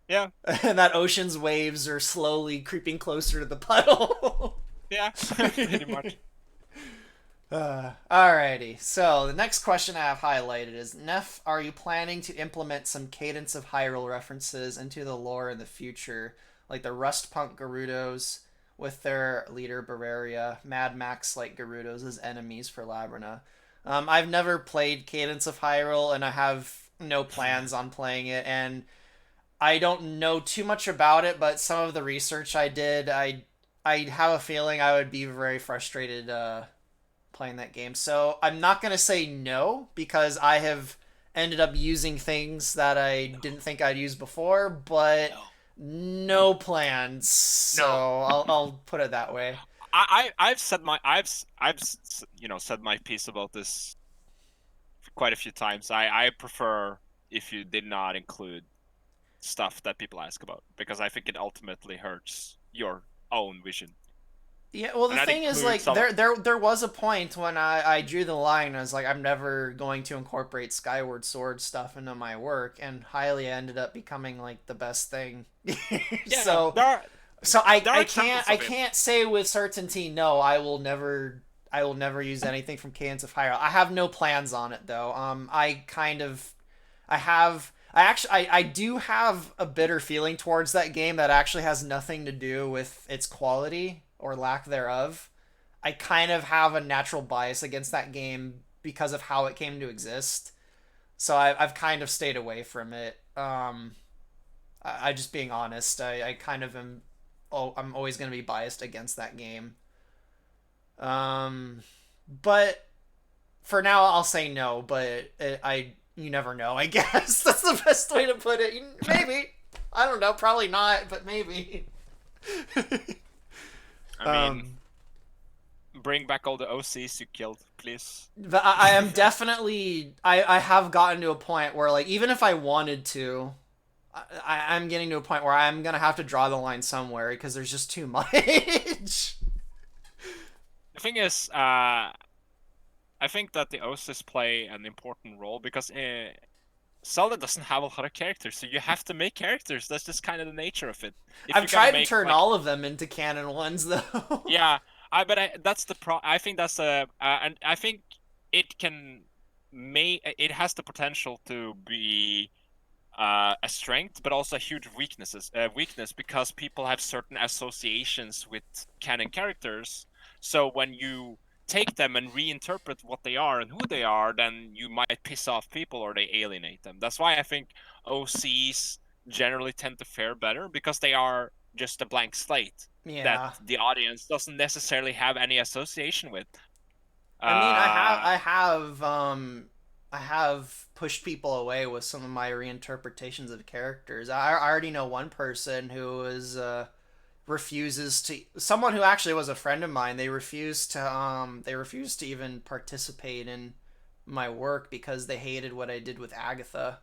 yeah, And that ocean's waves are slowly creeping closer to the puddle. yeah. Pretty much. Alrighty. So the next question I have highlighted is Neff, are you planning to implement some Cadence of Hyrule references into the lore in the future, like the Rustpunk Gerudos with their leader Bavaria, Mad Max like Gerudos as enemies for Labrina? I've never played Cadence of Hyrule, and I have no plans on playing it, and I don't know too much about it, but some of the research I did, I have a feeling I would be very frustrated playing that game. So I'm not gonna say no because I have ended up using things that I didn't think I'd use before, but No. no plans. So No. I'll put it that way. I've said my said my piece about this quite a few times. I prefer if you did not include stuff that people ask about because I think it ultimately hurts your own vision. Yeah, well, the And that thing is, includes like, some. there was a point when I drew the line. I was like, I'm never going to incorporate Skyward Sword stuff into my work, and Hylia ended up becoming like the best thing. Yeah, so there are so there are I examples I of it. can't say with certainty no, I will never use anything from Cadence of Hyrule. I have no plans on it though. I kind of I have I actually I do have a bitter feeling towards that game that actually has nothing to do with its quality or lack thereof. I kind of have a natural bias against that game because of how it came to exist. So I've kind of stayed away from it. I just being honest, I kind of am. Oh, I'm always going to be biased against that game. But for now, I'll say no. But you never know. I guess that's the best way to put it. Maybe I don't know. Probably not, but maybe. I mean, um, bring back all the OCs you killed, please. but I am definitely. I have gotten to a point where like even if I wanted to, I'm getting to a point where I'm gonna have to draw the line somewhere because there's just too much. The thing is, I think that the OCs play an important role because Zelda doesn't have a lot of characters, so you have to make characters. That's just kind of the nature of it. If I've you're gonna tried to make turn like, all of them into canon ones though. yeah, that's the pro. I think that's and I think it can it has the potential to be a strength, but also a huge weakness because people have certain associations with canon characters. So when you take them and reinterpret what they are and who they are, then you might piss off people or they alienate them. That's why I think OCs generally tend to fare better because they are just a blank slate that Yeah. the audience doesn't necessarily have any association with. I mean, Uh, I have pushed people away with some of my reinterpretations of characters. I already know one person who is refuses to someone who actually was a friend of mine. They refused to even participate in my work because they hated what I did with Agatha.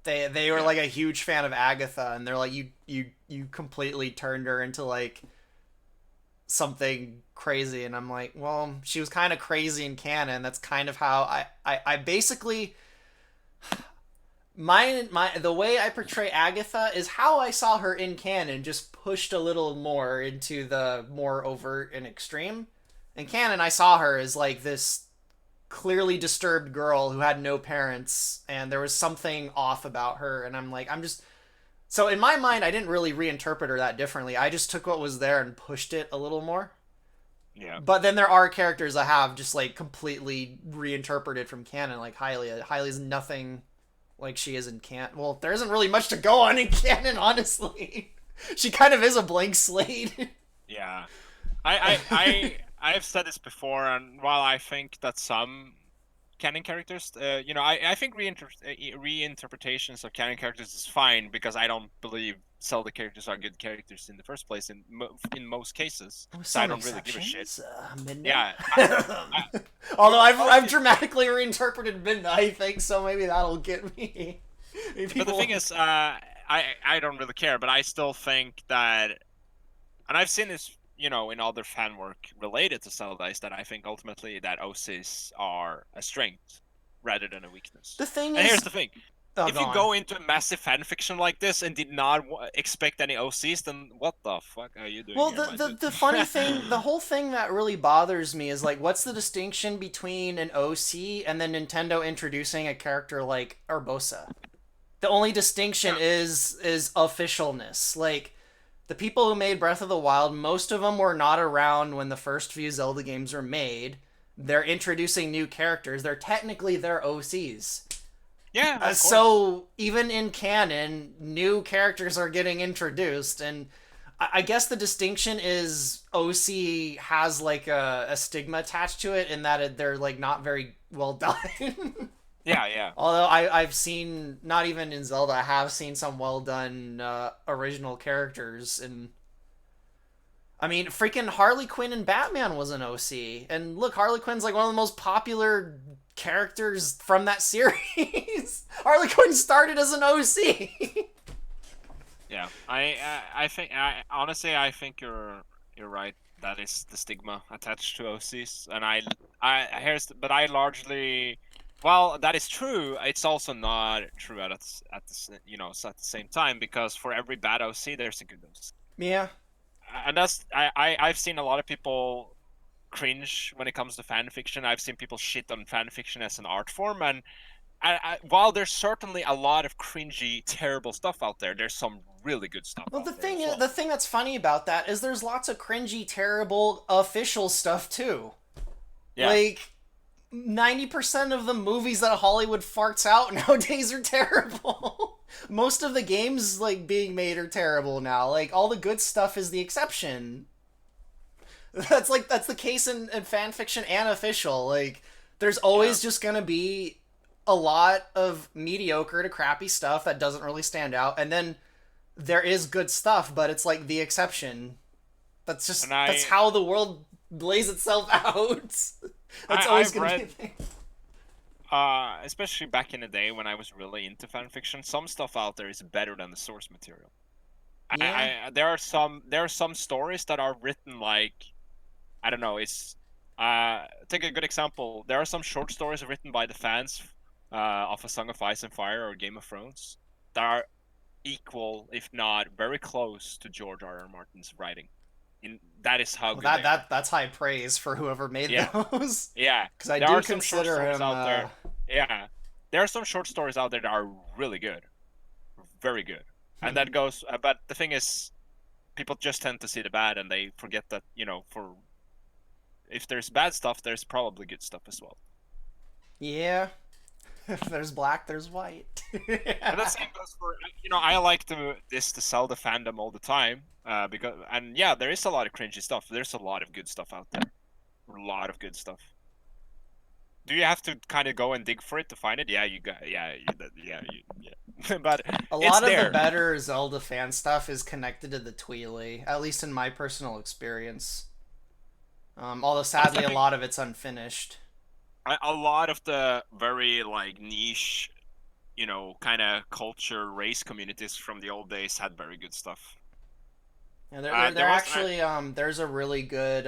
They were yeah. like a huge fan of Agatha, and they're like you completely turned her into like something crazy. And I'm like, well, she was kind of crazy in canon. That's kind of how I basically my the way I portray Agatha is how I saw her in canon, just pushed a little more into the more overt and extreme. In canon, I saw her as like this clearly disturbed girl who had no parents, and there was something off about her. And I'm like, I'm just so in my mind, I didn't really reinterpret her that differently. I just took what was there and pushed it a little more. Yeah. But then there are characters I have just like completely reinterpreted from canon, like Hylia. Hylia's nothing like she is in canon. Well, there isn't really much to go on in canon, honestly. She kind of is a blank slate. Yeah. I've said this before, and while I think that some canon characters, I think reinterpretations of canon characters is fine because I don't believe Zelda characters are good characters in the first place in most cases. With So I some don't really give a shit. exceptions, Midna. Yeah. Although I've Okay. dramatically reinterpreted Midna, I think so. Maybe that'll get me. Maybe But the people thing is, I don't really care, but I still think that, and I've seen this, in other fan work related to Zelda, is that I think ultimately that OCs are a strength rather than a weakness. the thing And here's is the thing. Oh, if go you on. go into a massive fan fiction like this and did not expect any OCs, then what the fuck are you doing Well, here, my dude? the funny thing, the whole thing that really bothers me is like, what's the distinction between an OC and then Nintendo introducing a character like Urbosa? The only distinction Yeah. is officialness. Like, the people who made Breath of the Wild, most of them were not around when the first few Zelda games were made. They're introducing new characters. They're technically their OCs. Yeah, of course. So even in canon, new characters are getting introduced, and I guess the distinction is OC has like a stigma attached to it in that they're like not very well done. Yeah, yeah. Although I've seen, not even in Zelda, I have seen some well done original characters. And I mean, freaking Harley Quinn and Batman was an OC. And look, Harley Quinn's like one of the most popular characters from that series. Harley Quinn started as an OC. Yeah, I think honestly I think you're right. That is the stigma attached to OCs, and but I largely, well, that is true. It's also not true at the same time, because for every bad OC there's a good OC, Yeah. and I've seen a lot of people cringe when it comes to fan fiction. I've seen people shit on fan fiction as an art form, and while there's certainly a lot of cringy, terrible stuff out there, there's some really good stuff Well, out there as well. the thing that's funny about that is there's lots of cringy, terrible official stuff too. Yeah, Like 90% of the movies that Hollywood farts out nowadays are terrible. Most of the games like being made are terrible now. Like all the good stuff is the exception. That's the case in fan fiction and official. Like there's yeah. always just gonna be a lot of mediocre to crappy stuff that doesn't really stand out, and then there is good stuff, but it's like the exception. And That's how the world lays itself out. That's always I've gonna be read, a thing. especially back in the day when I was really into fan fiction, some stuff out there is better than the source material. Yeah. There are some stories that are written like, I don't know. It's take a good example. There are some short stories written by the fans of A Song of Ice and Fire or Game of Thrones that are equal, if not very close, to George R.R. Martin's writing. That is how Well, good they are. that's high praise for whoever made Yeah, those. yeah. Because I There do are some short consider stories him. out there. Yeah, there are some short stories out there that are really good, very good. And that goes. But the thing is, people just tend to see the bad, and they forget that for if there's bad stuff, there's probably good stuff as well. Yeah. If there's black, there's white. And the same goes for I like the Zelda fandom all the time because yeah, there is a lot of cringy stuff. There's a lot of good stuff out there, a lot of good stuff. Do you have to kind of go and dig for it to find it? Yeah, you got yeah. But A it's lot of the there. better Zelda fan stuff is connected to the Tweely, at least in my personal experience. Although I sadly, a think lot of it's unfinished. a lot of the very like niche, kind of culture race communities from the old days had very good stuff. Yeah, they're There was actually there's a really good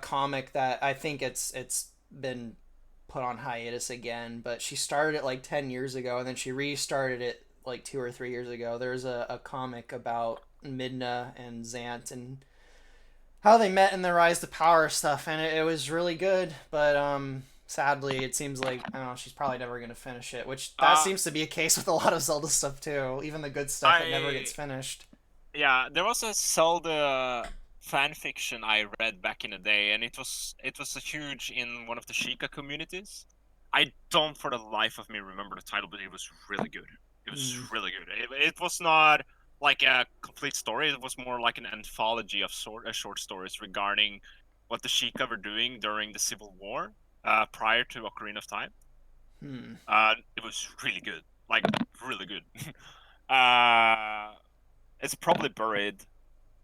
comic that I think it's been put on hiatus again, but she started it like 10 years ago and then she restarted it like 2 or 3 years ago. There's a comic about Midna and Zant and how they met in the Rise to Power stuff, and it was really good, but sadly it seems like I don't know, she's probably never gonna finish it, which that uh seems to be a case with a lot of Zelda stuff too. Even the good stuff, it never I gets finished. yeah, there was a Zelda fan fiction I read back in the day, and it was a huge in one of the Sheikah communities. I don't for the life of me remember the title, but it was really good. It was Mm. really good. It was not like a complete story. It was more like an anthology of short stories regarding what the Sheikah were doing during the Civil War, prior to Ocarina of Time. Hmm. It was really good, like really good. uh, it's probably buried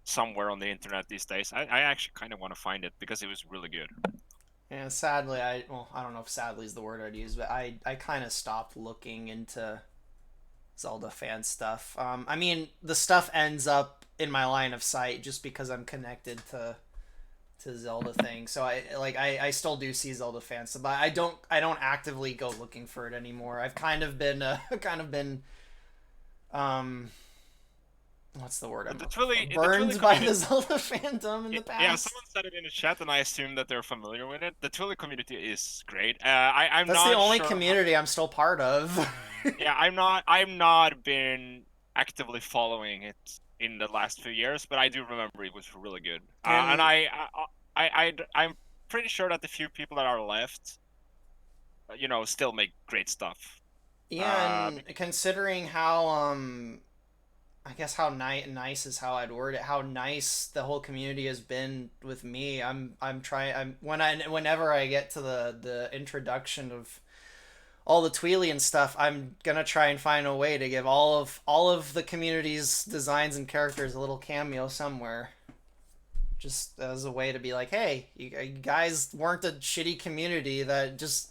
somewhere on the internet these days. I actually kind of want to find it because it was really good. And sadly, I don't know if sadly is the word I'd use, but I kind of stopped looking into Zelda fan stuff. I mean, the stuff ends up in my line of sight just because I'm connected to to Zelda thing. So I still do see Zelda fans, but I don't actively go looking for it anymore. I've kind of been um what's the word I'm looking for? The Twilly Burned by the community. Zelda fandom in the Yeah, past. someone said it in the chat, and I assume that they're familiar with it. The Twilly community is great. I'm That's the not only sure. community I'm still part of. Yeah, I'm not been actively following it in the last few years, but I do remember it was really good. And And I'm pretty sure that the few people that are left, still make great stuff. yeah, Uh, and considering how I guess how nice is how I'd word it. How nice the whole community has been with me. I'm trying. Whenever I get to the introduction of all the Tweely and stuff, I'm gonna try and find a way to give all of the community's designs and characters a little cameo somewhere, just as a way to be like, hey, you guys weren't a shitty community that just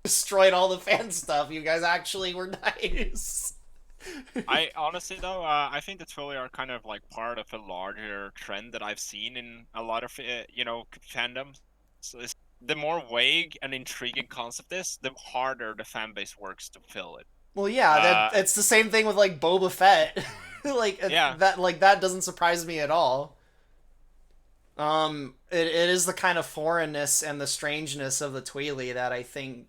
destroyed all the fan stuff. You guys actually were nice. I honestly though, I think the Twilly are kind of like part of a larger trend that I've seen in a lot of fandoms. So the more vague and intriguing concept is, the harder the fan base works to fill it. Well, yeah, that Uh, it's the same thing with like Boba Fett. yeah, That doesn't surprise me at all. It is the kind of foreignness and the strangeness of the Tweely that I think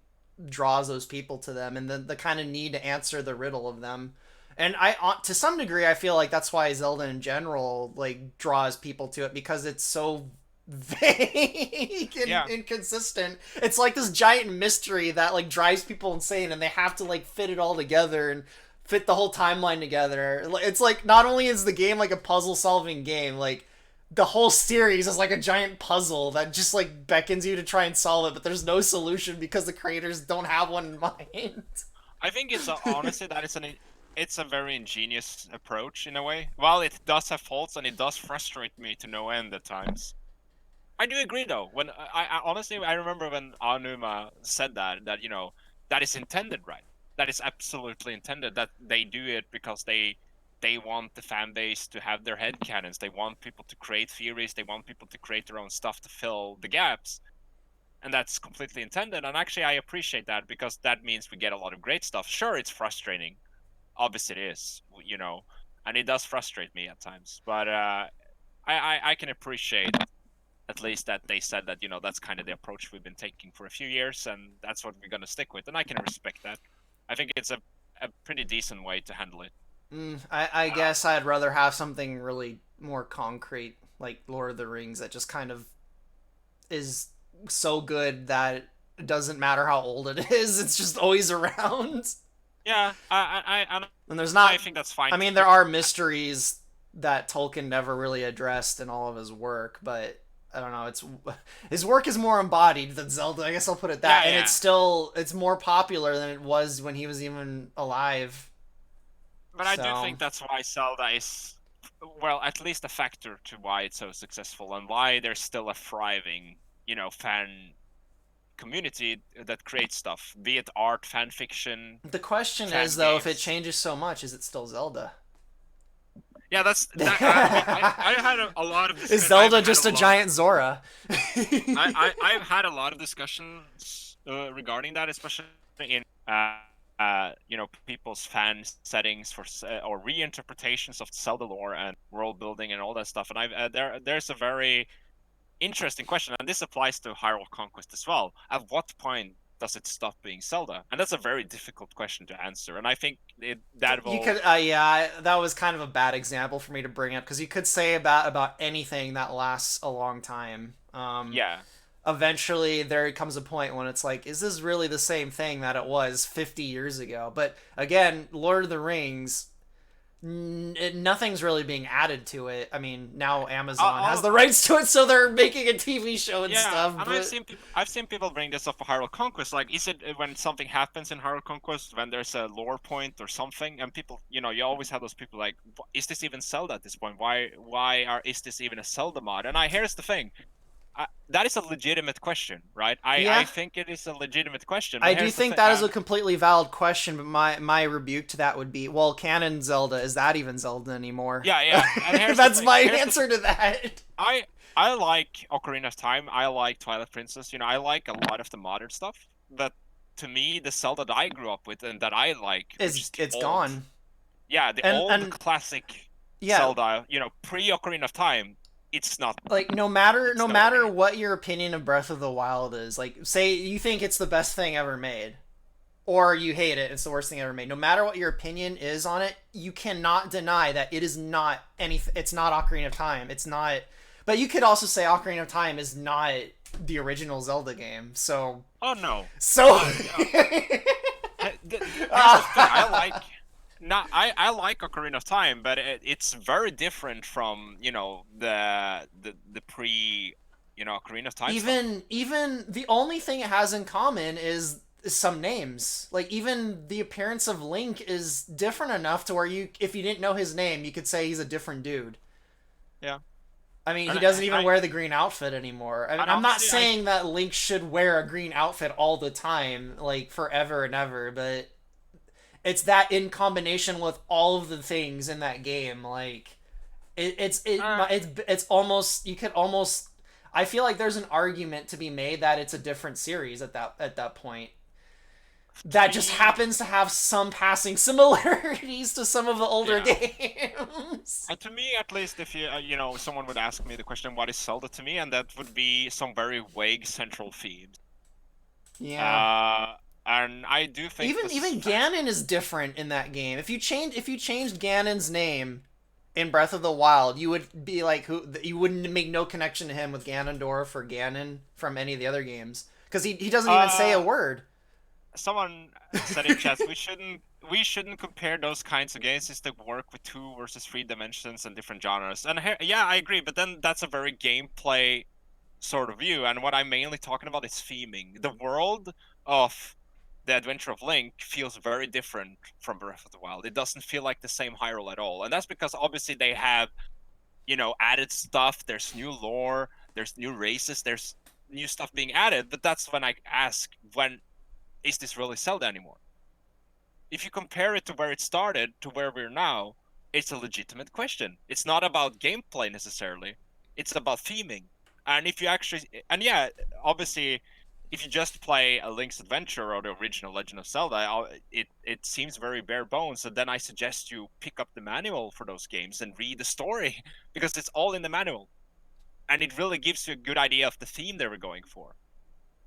draws those people to them, and the kind of need to answer the riddle of them. And to some degree, I feel like that's why Zelda in general like draws people to it, because it's so vague and yeah. inconsistent. It's like this giant mystery that like drives people insane, and they have to like fit it all together and fit the whole timeline together. It's like not only is the game like a puzzle solving game, like the whole series is like a giant puzzle that just like beckons you to try and solve it, but there's no solution because the creators don't have one in mind. I think honestly that it's a very ingenious approach in a way. While it does have faults and it does frustrate me to no end at times. I do agree though. When I honestly I remember when Anuma said that that is intended, right? That is absolutely intended. That they do it because they want the fan base to have their head canons. They want people to create theories. They want people to create their own stuff to fill the gaps, and that's completely intended. And actually, I appreciate that because that means we get a lot of great stuff. Sure, it's frustrating. Obviously, it is. And it does frustrate me at times. But I can appreciate at least that they said that that's kind of the approach we've been taking for a few years, and that's what we're gonna stick with. And I can respect that. I think it's a pretty decent way to handle it. I guess I'd rather have something really more concrete, like Lord of the Rings, that just kind of is so good that it doesn't matter how old it is; it's just always around. Yeah, And there's not. I think that's fine. I mean, there are mysteries that Tolkien never really addressed in all of his work, but I don't know. It's his work is more embodied than Zelda. I guess I'll put it that, Yeah, and yeah. it's more popular than it was when he was even alive. But I do So think that's why Zelda is, well, at least a factor to why it's so successful and why there's still a thriving, fan community that creates stuff, be it art, fan fiction, the question fan is, though, if it games. changes so much, is it still Zelda? Yeah, that's that. I had a lot of Is discussion. Zelda just a giant Zora? I've had a lot of discussions regarding that, especially in people's fan settings for or reinterpretations of Zelda lore and world building and all that stuff. And there's a very interesting question, and this applies to Hyrule Conquest as well. At what point does it stop being Zelda? And that's a very difficult question to answer. And I think that You will. could, yeah, that was kind of a bad example for me to bring up, because you could say about anything that lasts a long time. Yeah. Eventually, there comes a point when it's like, is this really the same thing that it was 50 years ago? But again, Lord of the Rings, nothing's really being added to it. I mean, now Amazon has the rights to it, so they're making a TV show and stuff. And But I've seen people bring this up for Hyrule Conquest. Like, is it when something happens in Hyrule Conquest, when there's a lore point or something, and people, you always have those people like, is this even Zelda at this point? Why is this even a Zelda mod? And here's the thing, that is a legitimate question, right? I Yeah, think it is a legitimate question, I but do here's the think thing. that is a completely valid question, but my rebuke to that would be, well, canon Zelda, is that even Zelda anymore? Yeah, yeah. And here's the That's thing. my Here's the answer to that. I I like Ocarina of Time. I like Twilight Princess. You know, I like a lot of the modern stuff. But to me, the Zelda that I grew up with and that I like, which Is is the it's old, gone. yeah, the old And classic yeah, Zelda. You know, pre Ocarina of Time. like no It's nowhere matter near. what your opinion of Breath of the Wild is, like say you think it's the best thing ever made, or you hate it, it's the worst thing ever made. No matter what your opinion is on it, you cannot deny that it is not anything. It's not Ocarina of Time. It's not. But you could also say Ocarina of Time is not the original Zelda game. So Oh no. so. Here's the thing. I like. Not I like Ocarina of Time, but it's very different from the pre Ocarina of Time stuff. Even the only thing it has in common is some names. Like even the appearance of Link is different enough to where you, if you didn't know his name, you could say he's a different dude. Yeah, I mean, he and doesn't even wear the green outfit anymore. I mean, and I'm not honestly, saying that Link should wear a green outfit all the time, like forever and ever, but it's that in combination with all of the things in that game, like it's almost, you could almost, I feel like there's an argument to be made that it's a different series at that point. to That just me, happens to have some passing similarities to some of the older yeah. games. And to me, at least, if someone would ask me the question, "What is Zelda to me?" and that would be some very vague central themes. Yeah. Uh, and I do think Even Ganon is different in that game. If you changed Ganon's name in Breath of the Wild, you would be like, who, you wouldn't make no connection to him with Ganondorf or Ganon from any of the other games because he doesn't even say a uh, word. someone said in chat we shouldn't compare those kinds of games since they work with 2 versus 3 dimensions and different genres. And yeah, I agree, but then that's a very gameplay sort of view. And what I'm mainly talking about is theming. The world of the Adventure of Link feels very different from Breath of the Wild. It doesn't feel like the same Hyrule at all, and that's because obviously they have added stuff. There's new lore. There's new races. There's new stuff being added. But that's when I ask, when is this really Zelda anymore? If you compare it to where it started to where we're now, it's a legitimate question. It's not about gameplay necessarily. It's about theming. And if you actually, and yeah, obviously, if you just play a Link's Adventure or the original Legend of Zelda, it seems very bare bones. And then I suggest you pick up the manual for those games and read the story because it's all in the manual, and it really gives you a good idea of the theme they were going for.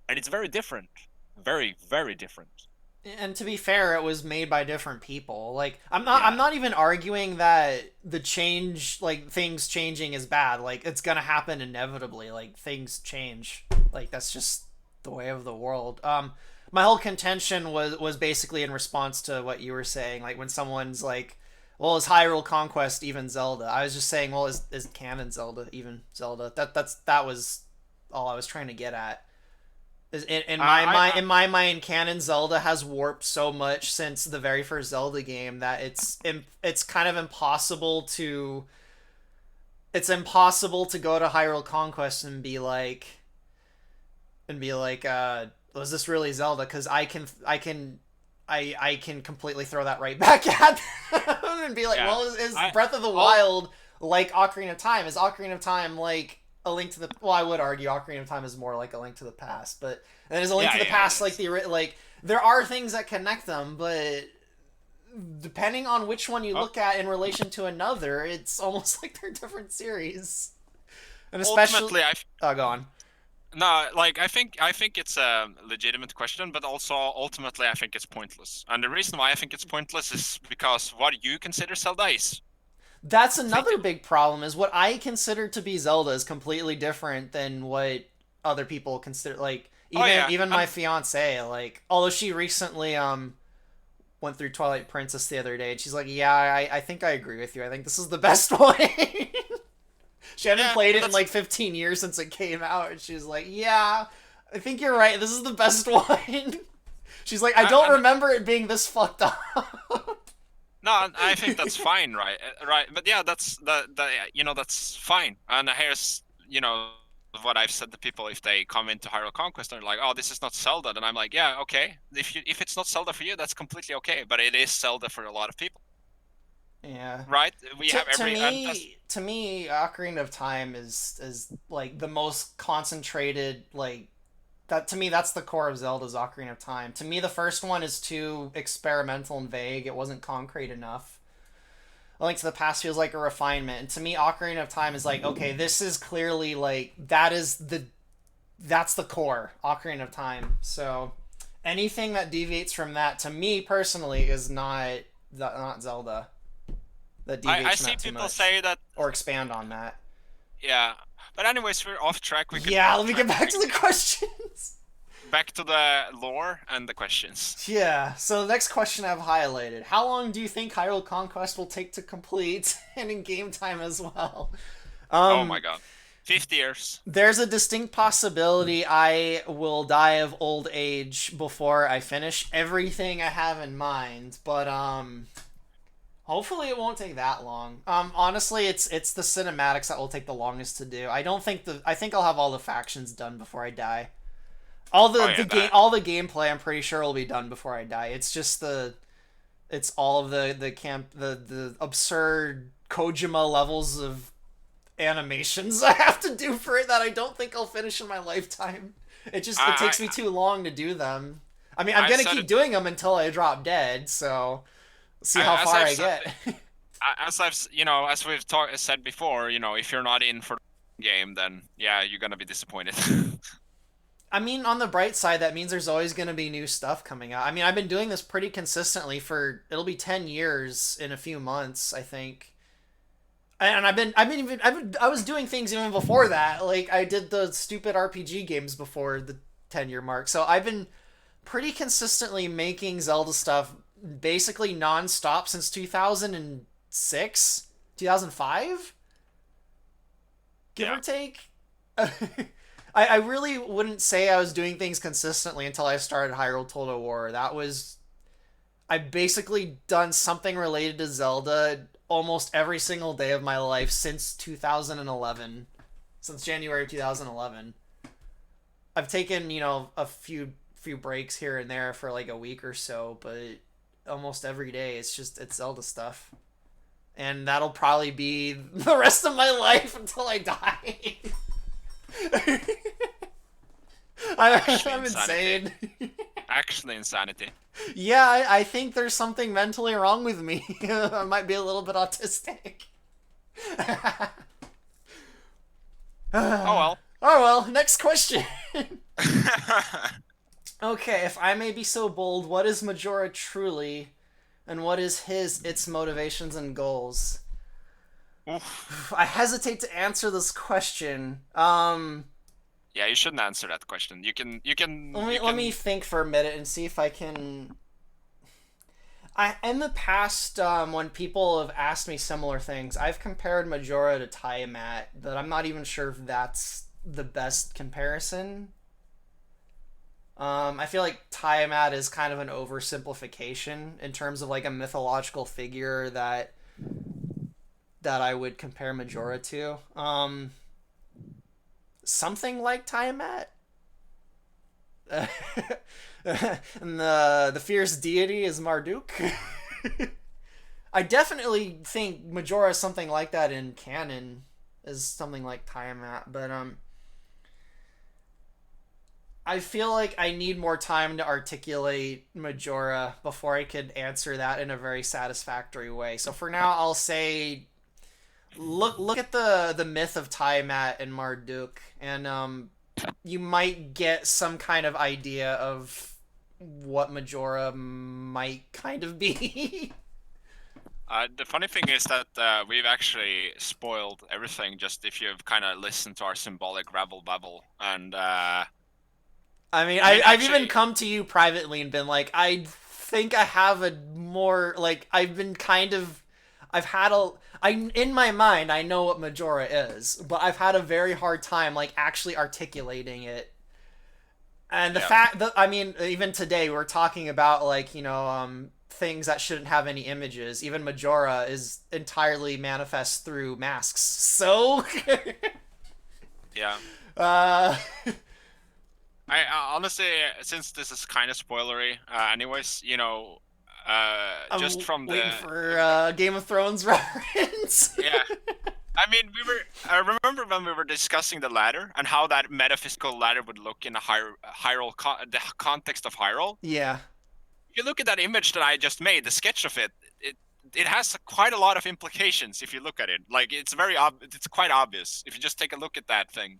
And it's very different, very very different. And to be fair, it was made by different people. Like I'm Yeah. not even arguing that the change, like things changing is bad. Like it's going to happen inevitably. Like things change. Like that's just the way of the world. My whole contention was basically in response to what you were saying. Like when someone's like, "Well, is Hyrule Conquest even Zelda?" I was just saying, "Well, is canon Zelda even Zelda?" That was all I was trying to get at. In my mind, canon Zelda has warped so much since the very first Zelda game that it's kind of impossible to, it's impossible to go to Hyrule Conquest and be like, was this really Zelda? Because I can completely throw that right back at them and be like, Yeah. well, is I Breath of the all Wild like Ocarina of Time? Is Ocarina of Time like a Link to the? Well, I would argue Ocarina of Time is more like a Link to the Past, but and is a Link Yeah, to the yeah, it Past like is. the like? There are things that connect them, but depending on which one you Oh, look at in relation to another, it's almost like they're different series. And especially, ultimately, oh, go on. no, like I think it's a legitimate question, but also ultimately I think it's pointless. And the reason why I think it's pointless is because what you consider Zelda is That's completely. another big problem. Is what I consider to be Zelda is completely different than what other people consider. Like Oh yeah, even my and fiance, like although she recently went through Twilight Princess the other day, and she's like, "Yeah, I think I agree with you. I think this is the best one." She hadn't yeah, played and it in that's like 15 years since it came out, and she was like, "Yeah, I think you're right. This is the best one." She's like, "I don't and remember it being this fucked up." no, and I think that's fine, right? Right, but yeah, that's that's fine. And here's what I've said to people if they come into Hyrule Conquest and they're like, "Oh, this is not Zelda," then I'm like, "Yeah, okay. If it's not Zelda for you, that's completely okay. But it is Zelda for a lot of people, Yeah. right? We To have to every and that's me to me, Ocarina of Time is like the most concentrated like that to me that's the core of Zelda's Ocarina of Time. To me, the first one is too experimental and vague. It wasn't concrete enough. A Link to the Past feels like a refinement, and to me, Ocarina of Time is like, okay, this is clearly like that's the core Ocarina of Time. So anything that deviates from that, to me personally, is not Zelda. That I deviates from see that too people much, say that, or expand on that. yeah. But anyways, we're off track. We could Yeah, let me get back to the questions. back to the lore and the questions. Yeah, so the next question I've highlighted. How long do you think Hyrule Conquest will take to complete? And in game time as well. Oh my Um, god, 50 years. there's a distinct possibility I will die of old age before I finish everything I have in mind, but hopefully it won't take that long. Honestly, it's the cinematics that will take the longest to do. I think I'll have all the factions done before I die. Oh yeah, that. All the gameplay I'm pretty sure will be done before I die. It's just it's all of the absurd Kojima levels of animations I have to do for it that I don't think I'll finish in my lifetime. It takes me too long to do them. I mean, I'm I gonna said keep it doing them until I drop dead. So see how as far I've I said, get. as we've said before, if you're not in for the game, then yeah, you're gonna be disappointed. I mean, on the bright side, that means there's always going to be new stuff coming out. I mean, I've been doing this pretty consistently for it'll be 10 years in a few months, I think. And I was doing things even before that. Like I did the stupid RPG games before the 10-year mark. So I've been pretty consistently making Zelda stuff basically nonstop since 2006, 2005, give Yeah. or take. I really wouldn't say I was doing things consistently until I started Hyrule Total War. I've basically done something related to Zelda almost every single day of my life since 2011, since January 2011. I've taken, a few breaks here and there for like a week or so, but almost every day it's Zelda stuff. And that'll probably be the rest of my life until I die. Actually I'm insanity. insane. Actually insanity. Yeah, I think there's something mentally wrong with me. I might be a little bit autistic. Oh well. Oh well, next question. Okay, if I may be so bold, what is Majora truly, and what is its motivations and goals? Oof. I hesitate to answer this question. Yeah, you shouldn't answer that question. Let me think for a minute and see if I can. In the past, when people have asked me similar things, I've compared Majora to Tiamat, but I'm not even sure if that's the best comparison. I feel like Tiamat is kind of an oversimplification in terms of like a mythological figure that I would compare Majora to. Something like Tiamat. And the fierce deity is Marduk. I definitely think Majora is something like that in canon, is something like Tiamat, but I feel like I need more time to articulate Majora before I could answer that in a very satisfactory way. So for now, I'll say look at the myth of Tiamat and Marduk, and you might get some kind of idea of what Majora might kind of be. The funny thing is that we've actually spoiled everything just if you've kind of listened to our symbolic rabble babble. And I mean, I've actually, even come to you privately and been like, I think I have a more like I've been kind of I've had a I in my mind I know what Majora is, but I've had a very hard time like actually articulating it. And the yeah, fact that I mean, even today we're talking about like things that shouldn't have any images. Even Majora is entirely manifest through masks. So Yeah. Uh, I honestly, since this is kind of spoilery, anyways, just I'm from waiting the for Game of Thrones reference. yeah. I mean, I remember when we were discussing the ladder and how that metaphysical ladder would look in a the context of Hyrule. Yeah. If you look at that image that I just made, the sketch of it has quite a lot of implications if you look at it. Like it's quite obvious if you just take a look at that thing,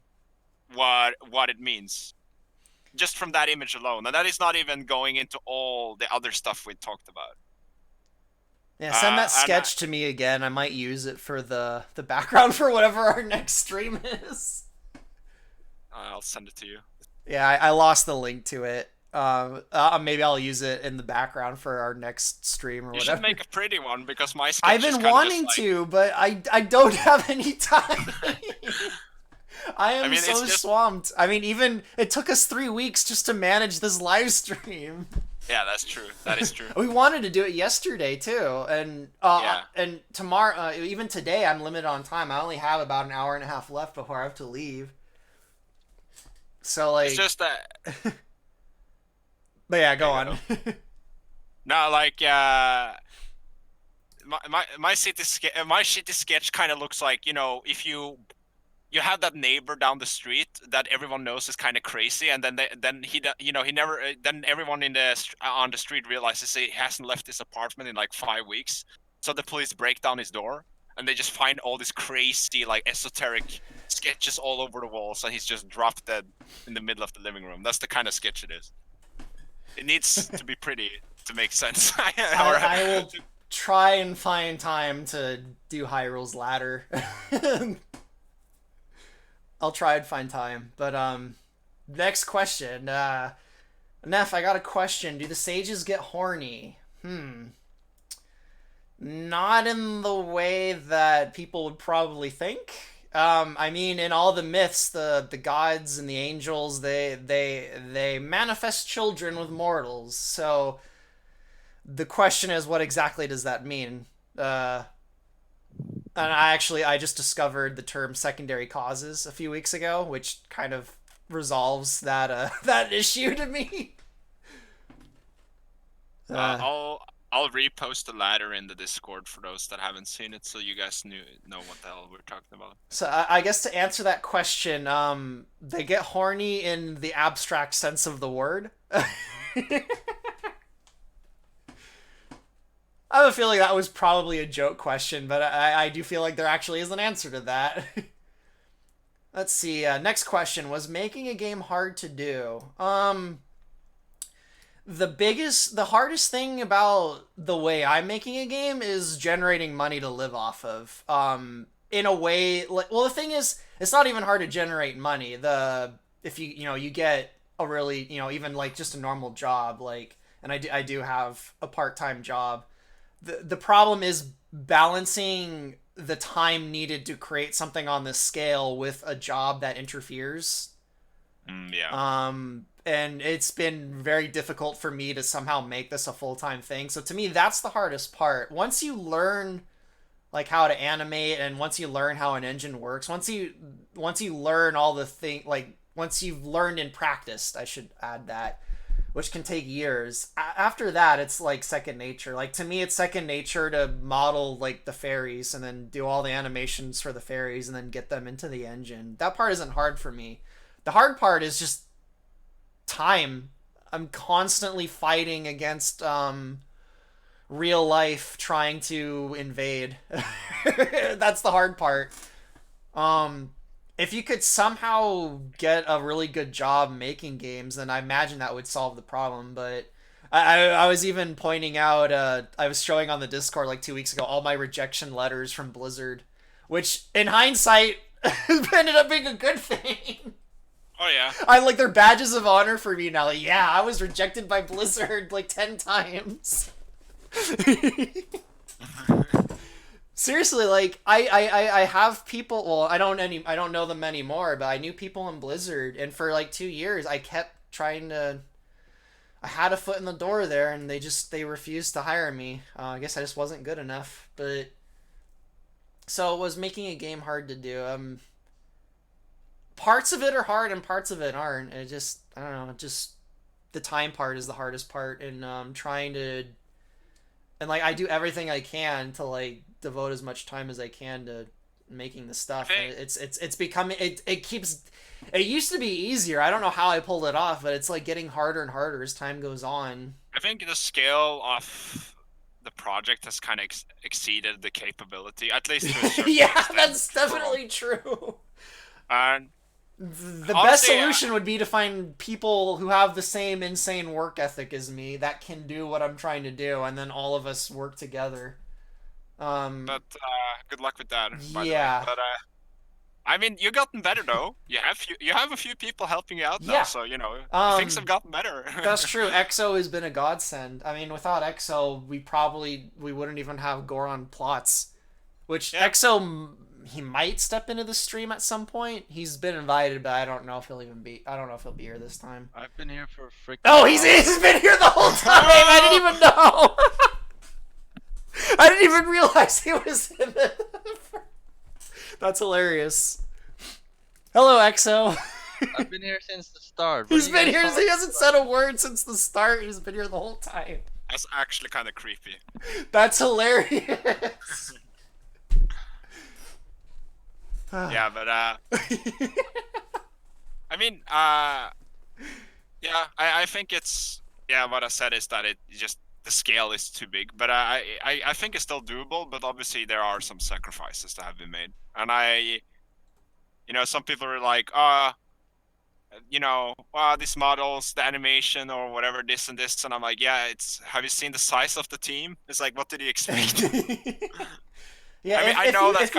what it means just from that image alone, and that is not even going into all the other stuff we talked about. Yeah, send that And sketch to me again. I might use it for the background for whatever our next stream is. I'll send it to you. Yeah, I lost the link to it. Maybe I'll use it in the background for our next stream or You whatever. should make a pretty one because my sketch I've is been kind of just wanting like, to, but I don't have any time. I am mean, so it's just- swamped. I mean, even it took us 3 weeks just to manage this live stream. Yeah, that's true. That is true. We wanted to do it yesterday too, and Yeah. and tomorrow, even today, I'm limited on time. I only have about an hour and a half left before I have to leave. So like, It's just that. but yeah, go on. No, like my shitty sketch kind of looks like, if you have that neighbor down the street that everyone knows is kind of crazy, and then he never then everyone on the street realizes he hasn't left his apartment in like 5 weeks, so the police break down his door and they just find all these crazy like esoteric sketches all over the walls, and he's just dropped dead in the middle of the living room. That's the kind of sketch it is. It needs to be pretty to make sense. I will try and find time to do Hyrule's Ladder. I'll try and find time. But next question. Neff, I got a question. Do the sages get horny? Not in the way that people would probably think. I mean, in all the myths, the gods and the angels, they manifest children with mortals. So the question is, what exactly does that mean? And I just discovered the term secondary causes a few weeks ago, which kind of resolves that that issue to me. I'll repost the ladder in the Discord for those that haven't seen it, so you guys know what the hell we're talking about. So I guess to answer that question, they get horny in the abstract sense of the word. I have a feeling that was probably a joke question, but I do feel like there actually is an answer to that. Let's see. Next question. Was making a game hard to do? The hardest thing about the way I'm making a game is generating money to live off of. In a way, the thing is, it's not even hard to generate money. If you get a really, even like just a normal job, and I do have a part-time job. The problem is balancing the time needed to create something on this scale with a job that interferes. Yeah. And it's been very difficult for me to somehow make this a full-time thing. So to me, that's the hardest part. Once you learn like how to animate, and once you learn how an engine works, once you learn all the once you've learned and practiced, I should add that, which can take years. After that, it's like second nature. Like to me, it's second nature to model like the fairies and then do all the animations for the fairies and then get them into the engine. That part isn't hard for me. The hard part is just time. I'm constantly fighting against real life trying to invade. That's the hard part. If you could somehow get a really good job making games, then I imagine that would solve the problem. But I was even pointing out, I was showing on the Discord like 2 weeks ago all my rejection letters from Blizzard, which in hindsight ended up being a good thing. Oh yeah. I like their badges of honor for me now. Like, yeah, I was rejected by Blizzard like 10 times. Seriously, like I have people. Well, I don't know them anymore, but I knew people in Blizzard, and for like 2 years, I kept trying to. I had a foot in the door there, and they refused to hire me. I guess I just wasn't good enough. But so it was making a game hard to do. parts of it are hard and parts of it aren't. It just, I don't know, just the time part is the hardest part, and trying to, and like I do everything I can to like devote as much time as I can to making the stuff. And it's becoming, it keeps, it used to be easier. I don't know how I pulled it off, but it's like getting harder and harder as time goes on. I think the scale of the project has kind of exceeded the capability, at least to a certain Yeah, extent. that's definitely true. And the honestly, best solution would be to find people who have the same insane work ethic as me that can do what I'm trying to do, and then all of us work together. But good luck with that. By yeah. the way. But I mean, you've gotten better though. You have a few people helping you out now, Yeah. so you know things have gotten better. That's true. EXO has been a godsend. I mean, without EXO, we wouldn't even have Goron plots. Which EXO, he might step into the stream at some point. He's been invited, but I don't know if he'll be here this time. I've been here for a freaking. Oh, he's been here the whole time. I didn't even know. I didn't even realize he was in it. That's hilarious. Hello, EXO. I've been here since the start. He's been here. He hasn't said a word since the start. He's been here the whole time. That's actually kind of creepy. That's hilarious. Yeah, but I mean, yeah, I think it's, yeah, what I said is that it just, the scale is too big, but I think it's still doable, but obviously there are some sacrifices that have been made, and you know, some people are like, you know, these models, the animation or whatever, this and this, and I'm like, yeah, have you seen the size of the team? It's like, what did you expect? Yeah, I mean, I know if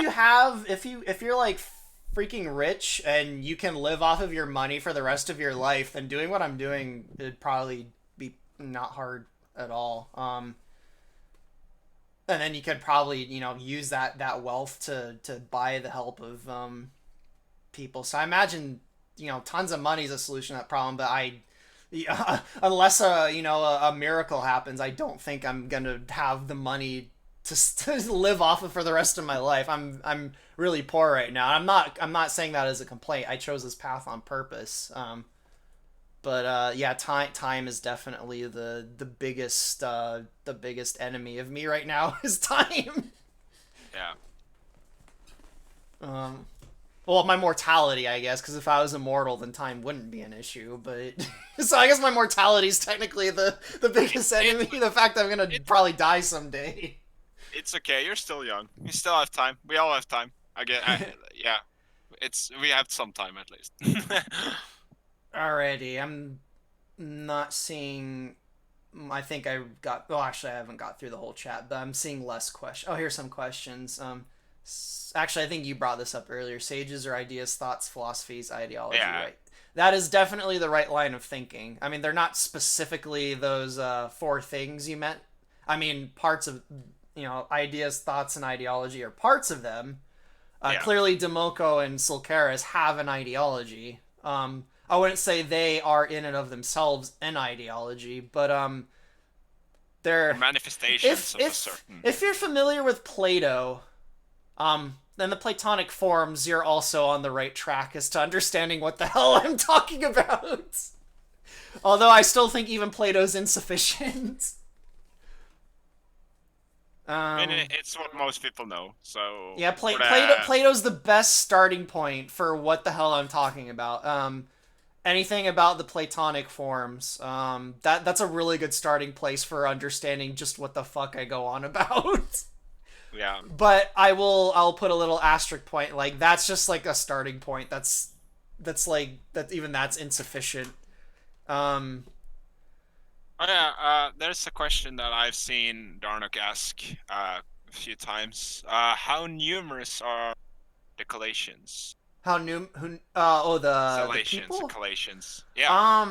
you're like freaking rich and you can live off of your money for the rest of your life, then doing what I'm doing would probably be not hard at all. And then you could probably, you know, use that wealth to buy the help of people. So I imagine, you know, tons of money is a solution to that problem, but unless a miracle happens, I don't think I'm gonna have the money to live off of for the rest of my life. I'm really poor right now. I'm not saying that as a complaint. I chose this path on purpose. But yeah, time is definitely the biggest enemy of me right now is time. Yeah. Well, my mortality, I guess, because if I was immortal, then time wouldn't be an issue. But so I guess my mortality is technically the biggest enemy. The fact that I'm gonna probably die someday. It's okay. You're still young. You still have time. We all have time. Yeah. We have some time at least. Alrighty, I'm not seeing. I think I got. Well, actually, I haven't got through the whole chat, but I'm seeing less questions. Oh, here's some questions. Actually, I think you brought this up earlier. Sages are ideas, thoughts, philosophies, ideology. Yeah. Right. That is definitely the right line of thinking. I mean, they're not specifically those 4 things you meant. I mean, parts of, you know, ideas, thoughts, and ideology are parts of them. Clearly, Demoko and Sulcaris have an ideology. I wouldn't say they are in and of themselves an ideology, but they're manifestations of a certain. If you're familiar with Plato, then the Platonic forms, you're also on the right track as to understanding what the hell I'm talking about. Although I still think even Plato's insufficient. I mean, it's what most people know, so... Yeah, Plato's the best starting point for what the hell I'm talking about. Anything about the Platonic forms, that's a really good starting place for understanding just what the fuck I go on about. Yeah. But I'll put a little asterisk point, like, that's just like a starting point. That's insufficient. Oh yeah, there's a question that I've seen Darnock ask a few times. How numerous are the collations? The people? Collations. Yeah.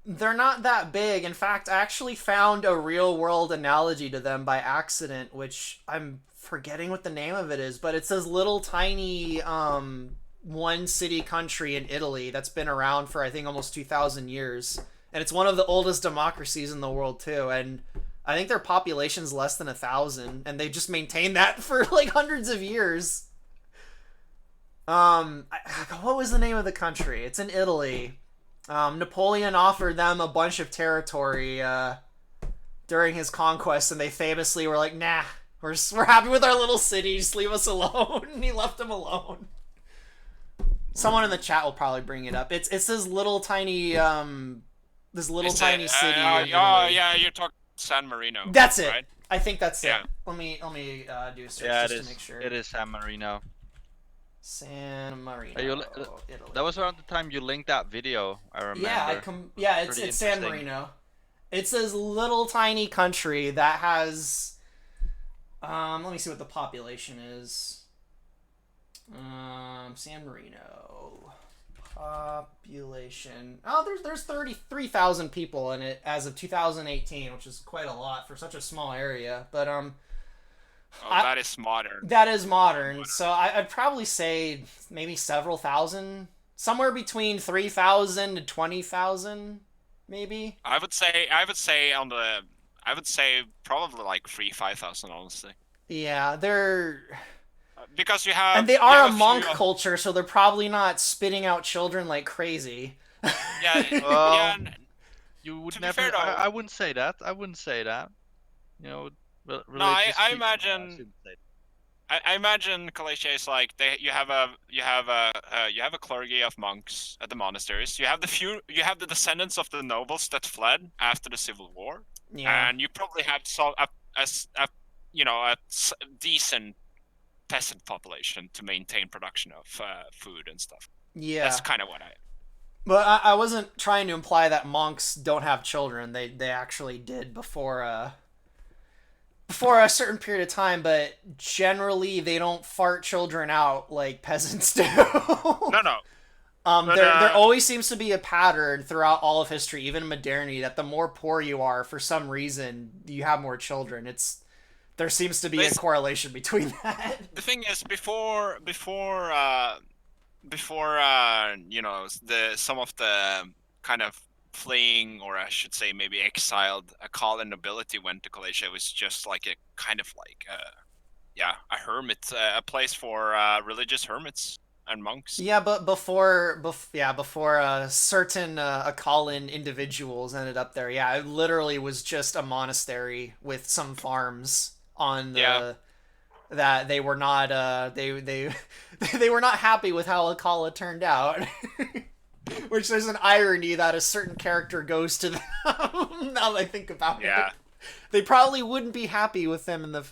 They're not that big. In fact, I actually found a real world analogy to them by accident, which I'm forgetting what the name of it is, but it's this little tiny one city country in Italy that's been around for I think almost 2,000 years. And it's one of the oldest democracies in the world too, and I think their population's less than 1,000, and they just maintained that for like hundreds of years. What was the name of the country? It's in Italy. Napoleon offered them a bunch of territory during his conquest, and they famously were like, "Nah, we're happy with our little city. Just leave us alone." And he left them alone. Someone in the chat will probably bring it up. It's this little tiny city. in Italy. yeah, you're talking San Marino. That's it. Right? I think that's Yeah. it. Let me do a search Yeah, just to make sure. It is San Marino. San Marino, Italy. That was around the time you linked that video. I remember. Yeah, it's Pretty San interesting. Marino. It's this little tiny country that has let me see what the population is. San Marino population. Oh, there's 33,000 people in it as of 2018, which is quite a lot for such a small area. But That is modern. that is modern. So I'd probably say maybe several thousand, somewhere between 3,000 to 20,000, maybe. I would say probably like 5,000 honestly. Yeah, they're Because you have and they you are have a few monk of- culture, so they're probably not spitting out children like crazy. Yeah, Well, yeah. You would To be never. fair, though- I wouldn't say that. I wouldn't say that. You know, I religious people, imagine- shouldn't say I imagine Galatia is like you have a clergy of monks at the monasteries. You have the descendants of the nobles that fled after the Civil War, Yeah. and you probably have a decent peasant population to maintain production of food and stuff. Yeah. That's kind of what I. But I wasn't trying to imply that monks don't have children. They actually did before a certain period of time, but generally they don't fart children out like peasants do. No. But, there always seems to be a pattern throughout all of history, even modernity, that the more poor you are, for some reason, you have more children. There seems to be a correlation between that. The thing is, before some of the kind of fleeing, or I should say maybe exiled Achalan nobility went to Galatia, it was just like a kind of like a hermit, a place for religious hermits and monks. Yeah, but before certain Achalan individuals ended up there, yeah, it literally was just a monastery with some farms on the. Yeah. That they were not they were not happy with how Akala turned out. Which there's an irony that a certain character goes to them. Now that I think about Yeah. it, they probably wouldn't be happy with them in the.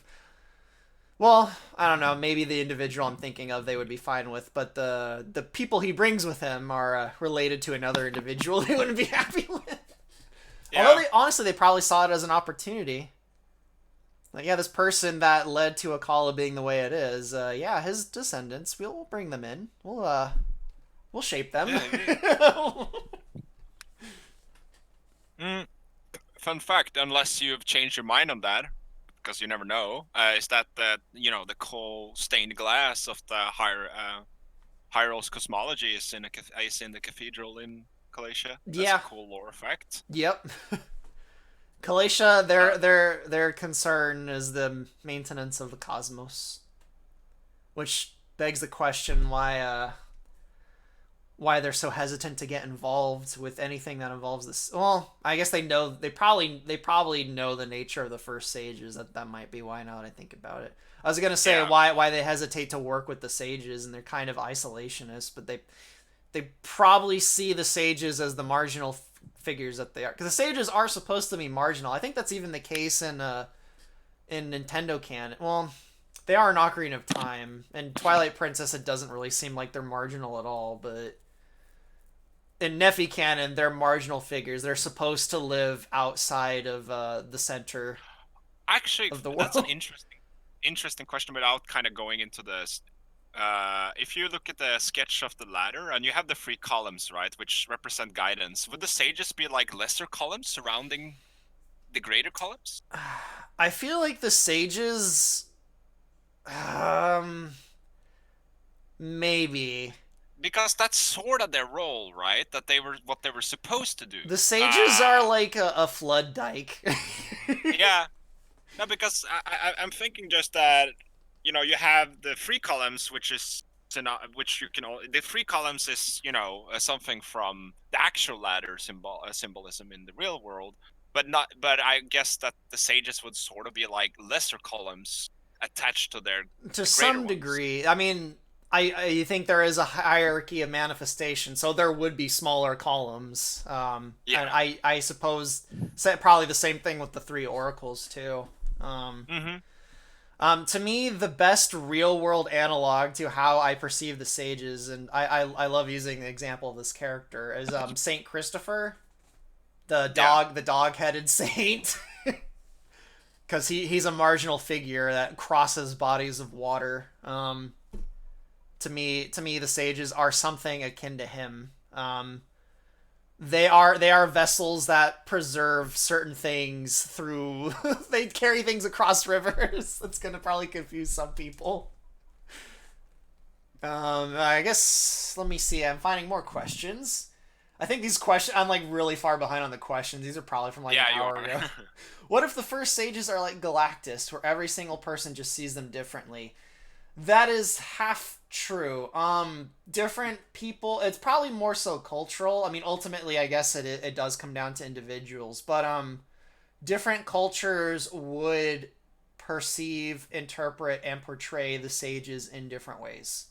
Well, I don't know. Maybe the individual I'm thinking of, they would be fine with, but the people he brings with him are related to another individual they wouldn't be happy with. Yeah. Although honestly, they probably saw it as an opportunity. Like, yeah, this person that led to Akala being the way it is, yeah, his descendants, we'll bring them in. We'll shape them. Fun fact, unless you've changed your mind on that, because you never know, is that the coal stained glass of the Hyrule's cosmology is in the cathedral in Galatia. That's Yeah. a cool lore fact. Yep. Galatia, their concern is the maintenance of the cosmos, which begs the question why they're so hesitant to get involved with anything that involves this. Well, I guess they probably know the nature of the first sages. That might be why. Now that I think about it, I was gonna say Yeah. why they hesitate to work with the sages, and they're kind of isolationist, but they probably see the sages as the marginal figures that they are, because the sages are supposed to be marginal. I think that's even the case in Nintendo canon. Well, they are in Ocarina of Time and Twilight Princess. It doesn't really seem like they're marginal at all, but in Nephi canon, they're marginal figures. They're supposed to live outside of the center. Actually, Of the that's an world. interesting question without kind of going into this. If you look at the sketch of the ladder, and you have the 3 columns, right, which represent guidance, would the sages be like lesser columns surrounding the greater columns? I feel like the sages, maybe. Because that's sort of their role, right? That they were what they were supposed to do. The sages are like a flood dike. Yeah. No, because I'm thinking just that, you have the 3 columns, which is which you can the 3 columns is something from the actual ladder symbolism in the real world, but I guess that the sages would sort of be like lesser columns attached to their to greater some ones. degree. I mean, I think there is a hierarchy of manifestation, so there would be smaller columns. And I suppose probably the same thing with the 3 oracles too. To me, the best real world analog to how I perceive the sages, and I love using the example of this character, is Saint Christopher, the dog headed saint. Because he's a marginal figure that crosses bodies of water. To me, the sages are something akin to him. They are vessels that preserve certain things through. They carry things across rivers. That's gonna probably confuse some people. I guess let me see. I'm finding more questions. I think these questions. I'm like really far behind on the questions. These are probably from like an hour ago. What if the first sages are like Galactus, where every single person just sees them differently? That is half true. Different people. It's probably more so cultural. I mean, ultimately, I guess it does come down to individuals, but different cultures would perceive, interpret, and portray the sages in different ways.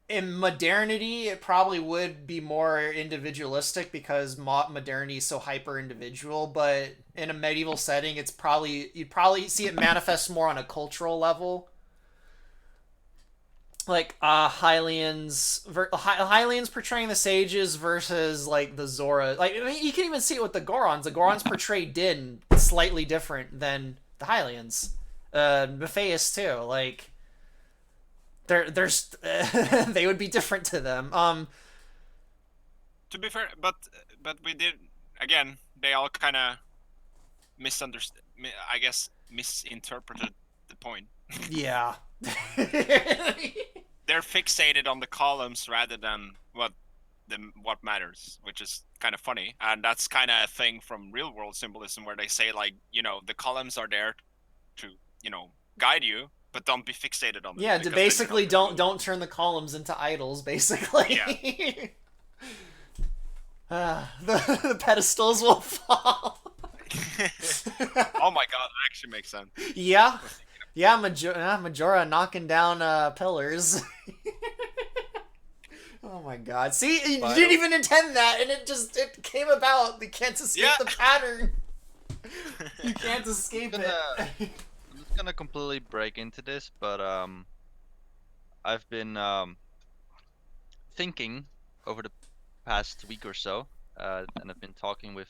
In modernity, it probably would be more individualistic because modernity is so hyper individual. But in a medieval setting, you'd probably see it manifest more on a cultural level. Like Hylians portraying the sages versus like the Zora. Like, I mean, you can even see it with the Gorons. The Gorons portray Din slightly different than the Hylians. Matthias too. Like, there's they would be different to them. To be fair, but we did again. They all kind of misunderstood. I guess misinterpreted the point. Yeah. They're fixated on the columns rather than what matters, which is kind of funny. And that's kind of a thing from real world symbolism where they say like, the columns are there to, guide you, but don't be fixated on them. Yeah, basically don't turn the columns into idols, basically. Yeah. The pedestals will fall. Oh my god, that actually makes sense. Yeah. Yeah, Majora knocking down pillars. Oh my god. See, you didn't even intend that, and it came about. You can't escape the pattern. You can't escape it. I'm just gonna completely break into this, but I've been thinking over the past week or so, and I've been talking with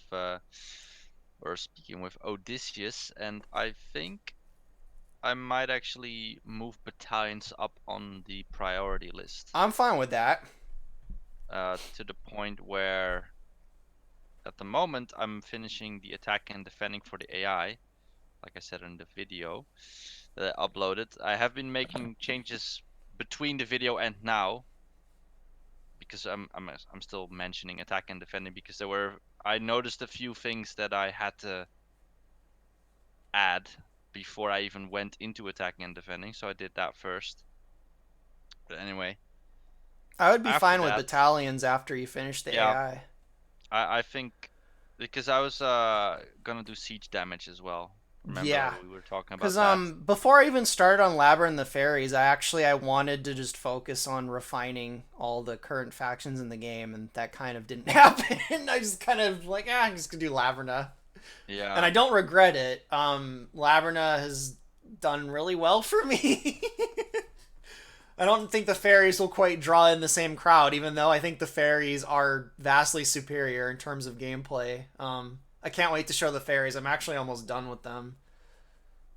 or speaking with Odysseus, and I think I might actually move battalions up on the priority list. I'm fine with that. To the point where, at the moment, I'm finishing the attack and defending for the AI, like I said in the video that I uploaded. I have been making changes between the video and now, because I'm still mentioning attack and defending because I noticed a few things that I had to add before I even went into attacking and defending, so I did that first. But anyway, I would be fine with battalions after you finish the AI. I think because I was gonna do siege damage as well. Remember we were talking about that? Because before I even started on Labyrinth the Fairies, I wanted to just focus on refining all the current factions in the game, and that kind of didn't happen. I just kind of like, I'm just gonna do Labyrinth. Yeah. And I don't regret it. Labyrinth has done really well for me. I don't think the fairies will quite draw in the same crowd, even though I think the fairies are vastly superior in terms of gameplay. I can't wait to show the fairies. I'm actually almost done with them.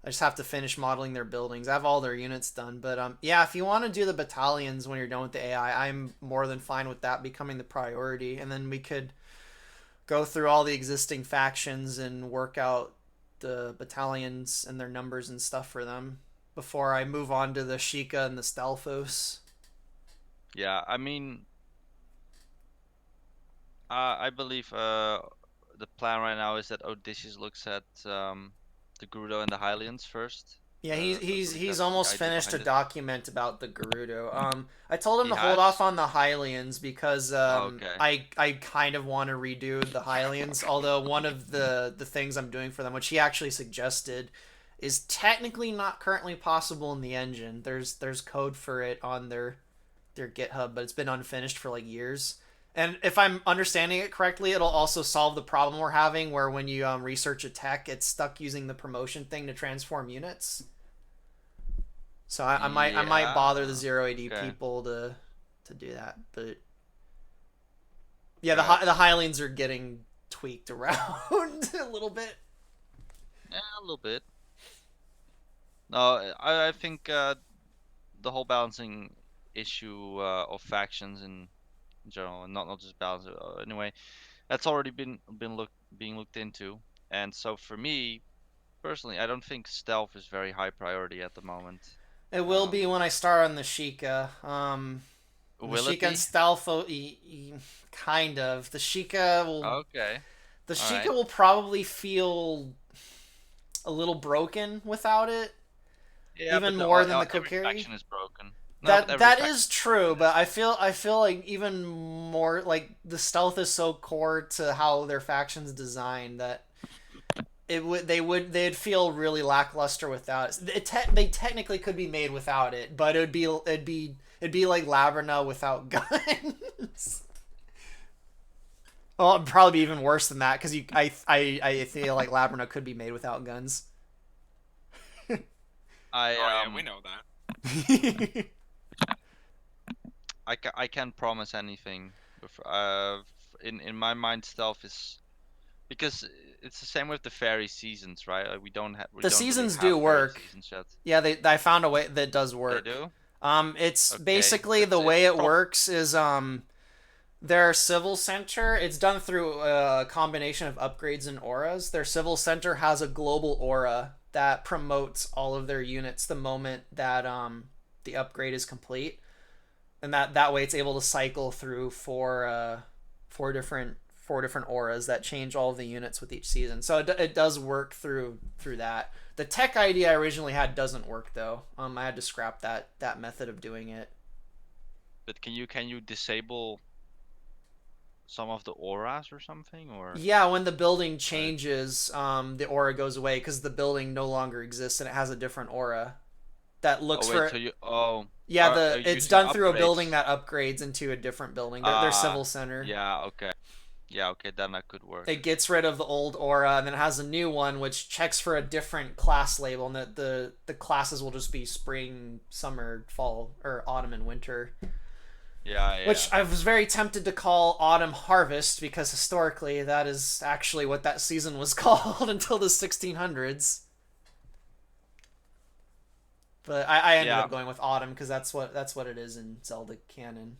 I just have to finish modeling their buildings. I have all their units done. But yeah, if you want to do the battalions when you're done with the AI, I'm more than fine with that becoming the priority. And then we could go through all the existing factions and work out the battalions and their numbers and stuff for them before I move on to the Sheikah and the Stelphos. Yeah, I mean, I believe the plan right now is that Odysseus looks at the Gerudo and the Hylians first. Yeah, So he's that's the almost idea finished a behind it. document about the Gerudo. I told him He to hold off has. on the Hylians because Okay. I kind of want to redo the Hylians. Although one of the things I'm doing for them, which he actually suggested, is technically not currently possible in the engine. There's code for it on their GitHub, but it's been unfinished for like years. And if I'm understanding it correctly, it'll also solve the problem we're having where when you research a tech, it's stuck using the promotion thing to transform units. So I might bother the Yeah. zero AD Okay. people to do that, but yeah, the Perhaps. Highlands are getting tweaked around a little bit. Yeah, a little bit. No, I think the whole balancing issue of factions in general, and not just balance. Anyway, that's already being looked into. And so for me personally, I don't think stealth is very high priority at the moment. It will be Um, when I start on the Sheikah. The will it Sheikah and be? Stealth, kind of. Okay. The All Sheikah right. will probably feel a little broken without it, Yeah, even but more than the every Kokiri. faction is broken. No, but That every that faction is is broken. true, but I feel like even more like the stealth is so core to how their factions designed that they'd feel really lackluster without it. They technically could be made without it, but it'd be like Labrina without guns. Well, it'd probably be even worse than that because I feel like Labrina could be made without guns. I Oh yeah, we know that. I can't promise anything. In my mind, stealth is because it's the same with the fairy seasons, right? We The don't really seasons have do fairy work. seasons yet. Yeah, I found a way that does They work. do? It's Okay. basically the It's way it prob works is their civil center. It's done through a combination of upgrades and auras. Their civil center has a global aura that promotes all of their units the moment that the upgrade is complete, and that way it's able to cycle through four different auras that change all of the units with each season. So it does work through that. The tech idea I originally had doesn't work though. I had to scrap that method of doing it. but can you disable some of the auras or something or Yeah, when the building right? changes, the aura goes away because the building no longer exists and it has a different aura that looks Oh wait, for. so Yeah, are you it's using done through a building upgrades? that upgrades into a different building. Their Ah, civil center. yeah, okay. Yeah, okay, then that could work. It gets rid of the old aura and then it has a new one which checks for a different class label, and the classes will just be spring, summer, fall, or autumn and winter. Yeah, yeah. Which I was very tempted to call Autumn Harvest because historically that is actually what that season was called until the 1600s. But I ended Yeah. up going with Autumn because that's what it is in Zelda canon.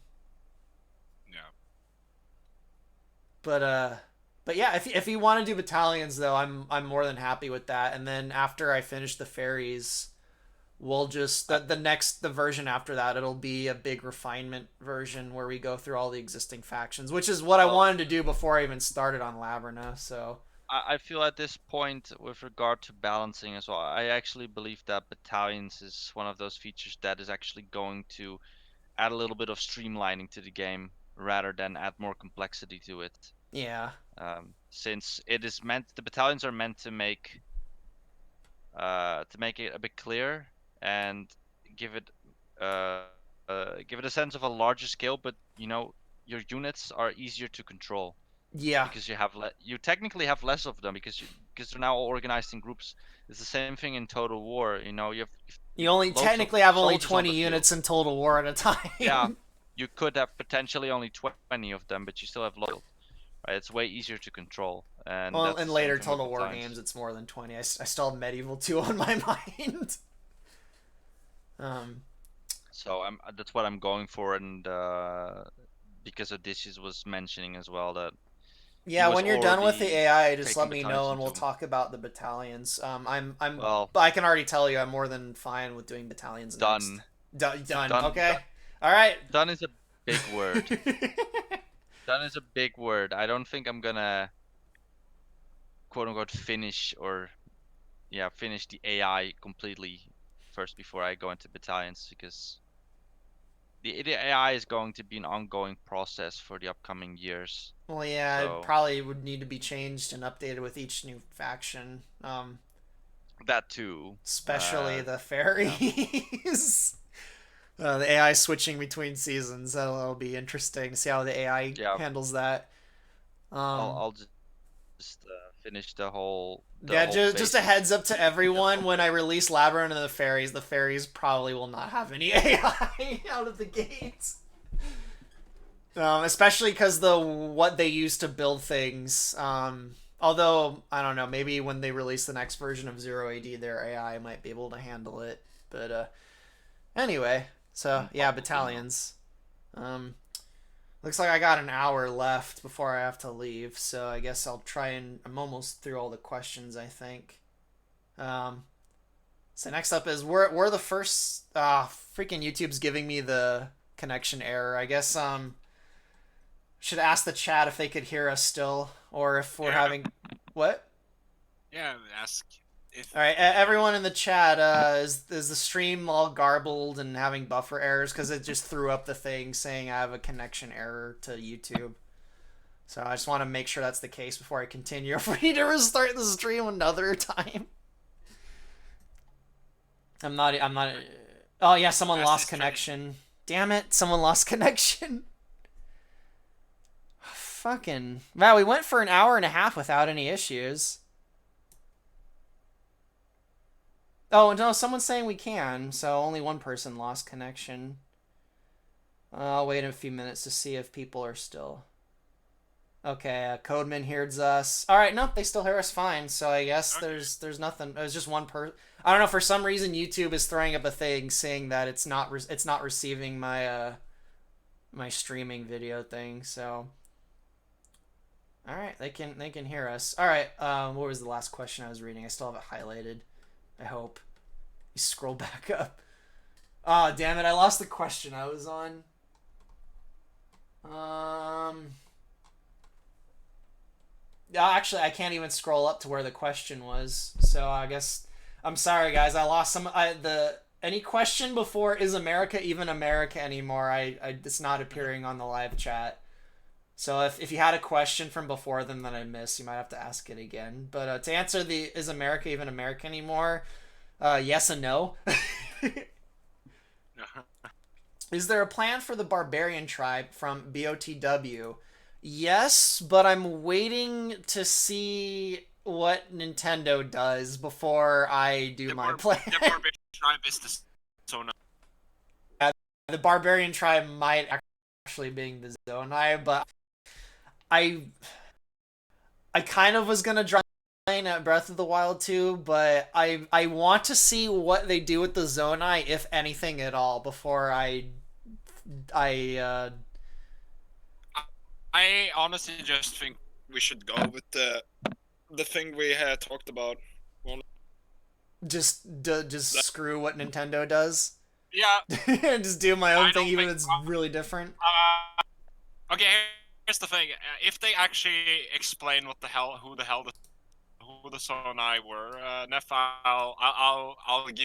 Yeah. But but yeah, if you want to do battalions though, I'm more than happy with that. And then after I finish the fairies, we'll just I, the version after that, it'll be a big refinement version where we go through all the existing factions, which is what I well, wanted to do before I even started on Labrina. So I feel at this point, with regard to balancing as well, I actually believe that battalions is one of those features that is actually going to add a little bit of streamlining to the game rather than add more complexity to it. yeah, Since the battalions are meant to make it a bit clearer and give it uh, give it a sense of a larger scale, but your units are easier to control yeah. because you technically have less of them because they're now all organized in groups. It's the same thing in Total War. You You've only loads of technically have only soldiers on 20 the field. units in Total War at a Yeah, time. you could have potentially only 20 of them, but you still have loads. Right? It's way easier to control, and Well, that's in the same later thing with Total War games, battalions. it's more than 20. I still have Medieval 2 on my mind. um, So that's what I'm going for, and because Odysseus was mentioning as well that he yeah, was when you're done with the already AI, just taking let me battalions know and we'll into. talk about the battalions. Well, I can already tell you I'm more than fine with doing battalions next. done, Done. done, Okay. All right. done is a big word. Done is a big word. I don't think I'm gonna quote unquote finish the AI completely first before I go into battalions, because the AI is going to be an ongoing process for the upcoming years. Well, yeah, it So probably would need to be changed and updated with each new faction. that too. Especially the fairies. The AI switching between seasons. That'll be interesting to see how the AI Yeah, handles that. I'll just finish the whole Yeah, just a basic. heads up to everyone. When I release Labyrinth of the fairies probably will not have any AI out of the gates. Especially because what they use to build things. Although I don't know, maybe when they release the next version of Zero AD, their AI might be able to handle it. But anyway, so yeah, battalions. Looks like I got an hour left before I have to leave, so I guess I'll try and I'm almost through all the questions, I think. So next up is we're the first. Freaking YouTube's giving me the connection error. I guess should ask the chat if they could hear us still, or if we're having what? Yeah, ask if. All right, everyone in the chat, is the stream all garbled and having buffer errors because it just threw up the thing saying I have a connection error to YouTube. So I just want to make sure that's the case before I continue. If we need to restart the stream another time. I'm not. Oh yeah, someone lost connection. Damn it! Someone lost connection. Fucking wow! We went for an hour and a half without any issues. Oh no! Someone's saying we can. So only one person lost connection. I'll wait a few minutes to see if people are still. Okay, Codeman hears us. All right, nope, they still hear us fine. So I guess there's nothing. It was just one per. I don't know. For some reason, YouTube is throwing up a thing saying that it's not receiving my my streaming video thing. So all right, they can hear us. All right. What was the last question I was reading? I still have it highlighted. I hope. You scroll back up. Oh damn it! I lost the question I was on. Actually, I can't even scroll up to where the question was. So I guess I'm sorry, guys. I lost some. Any question before is America even America anymore? It's not appearing on the live chat. So if you had a question from before then that I missed, you might have to ask it again. But to answer the is America even America anymore? Yes and no. Is there a plan for the Barbarian Tribe from BOTW? Yes, but I'm waiting to see what Nintendo does before I do my plan. The Barbarian Tribe is the Zona. Yeah, the Barbarian Tribe might actually being the Zonai, but I kind of was gonna try at Breath of the Wild 2, but I want to see what they do with the Zonai, if anything at all, before I honestly just think we should go with the thing we had talked about. Just screw what Nintendo does. Yeah. And just do my own thing, even if it's really different. Okay, here's the thing. If they actually explain who the hell the Sonai were, Neff, I'll give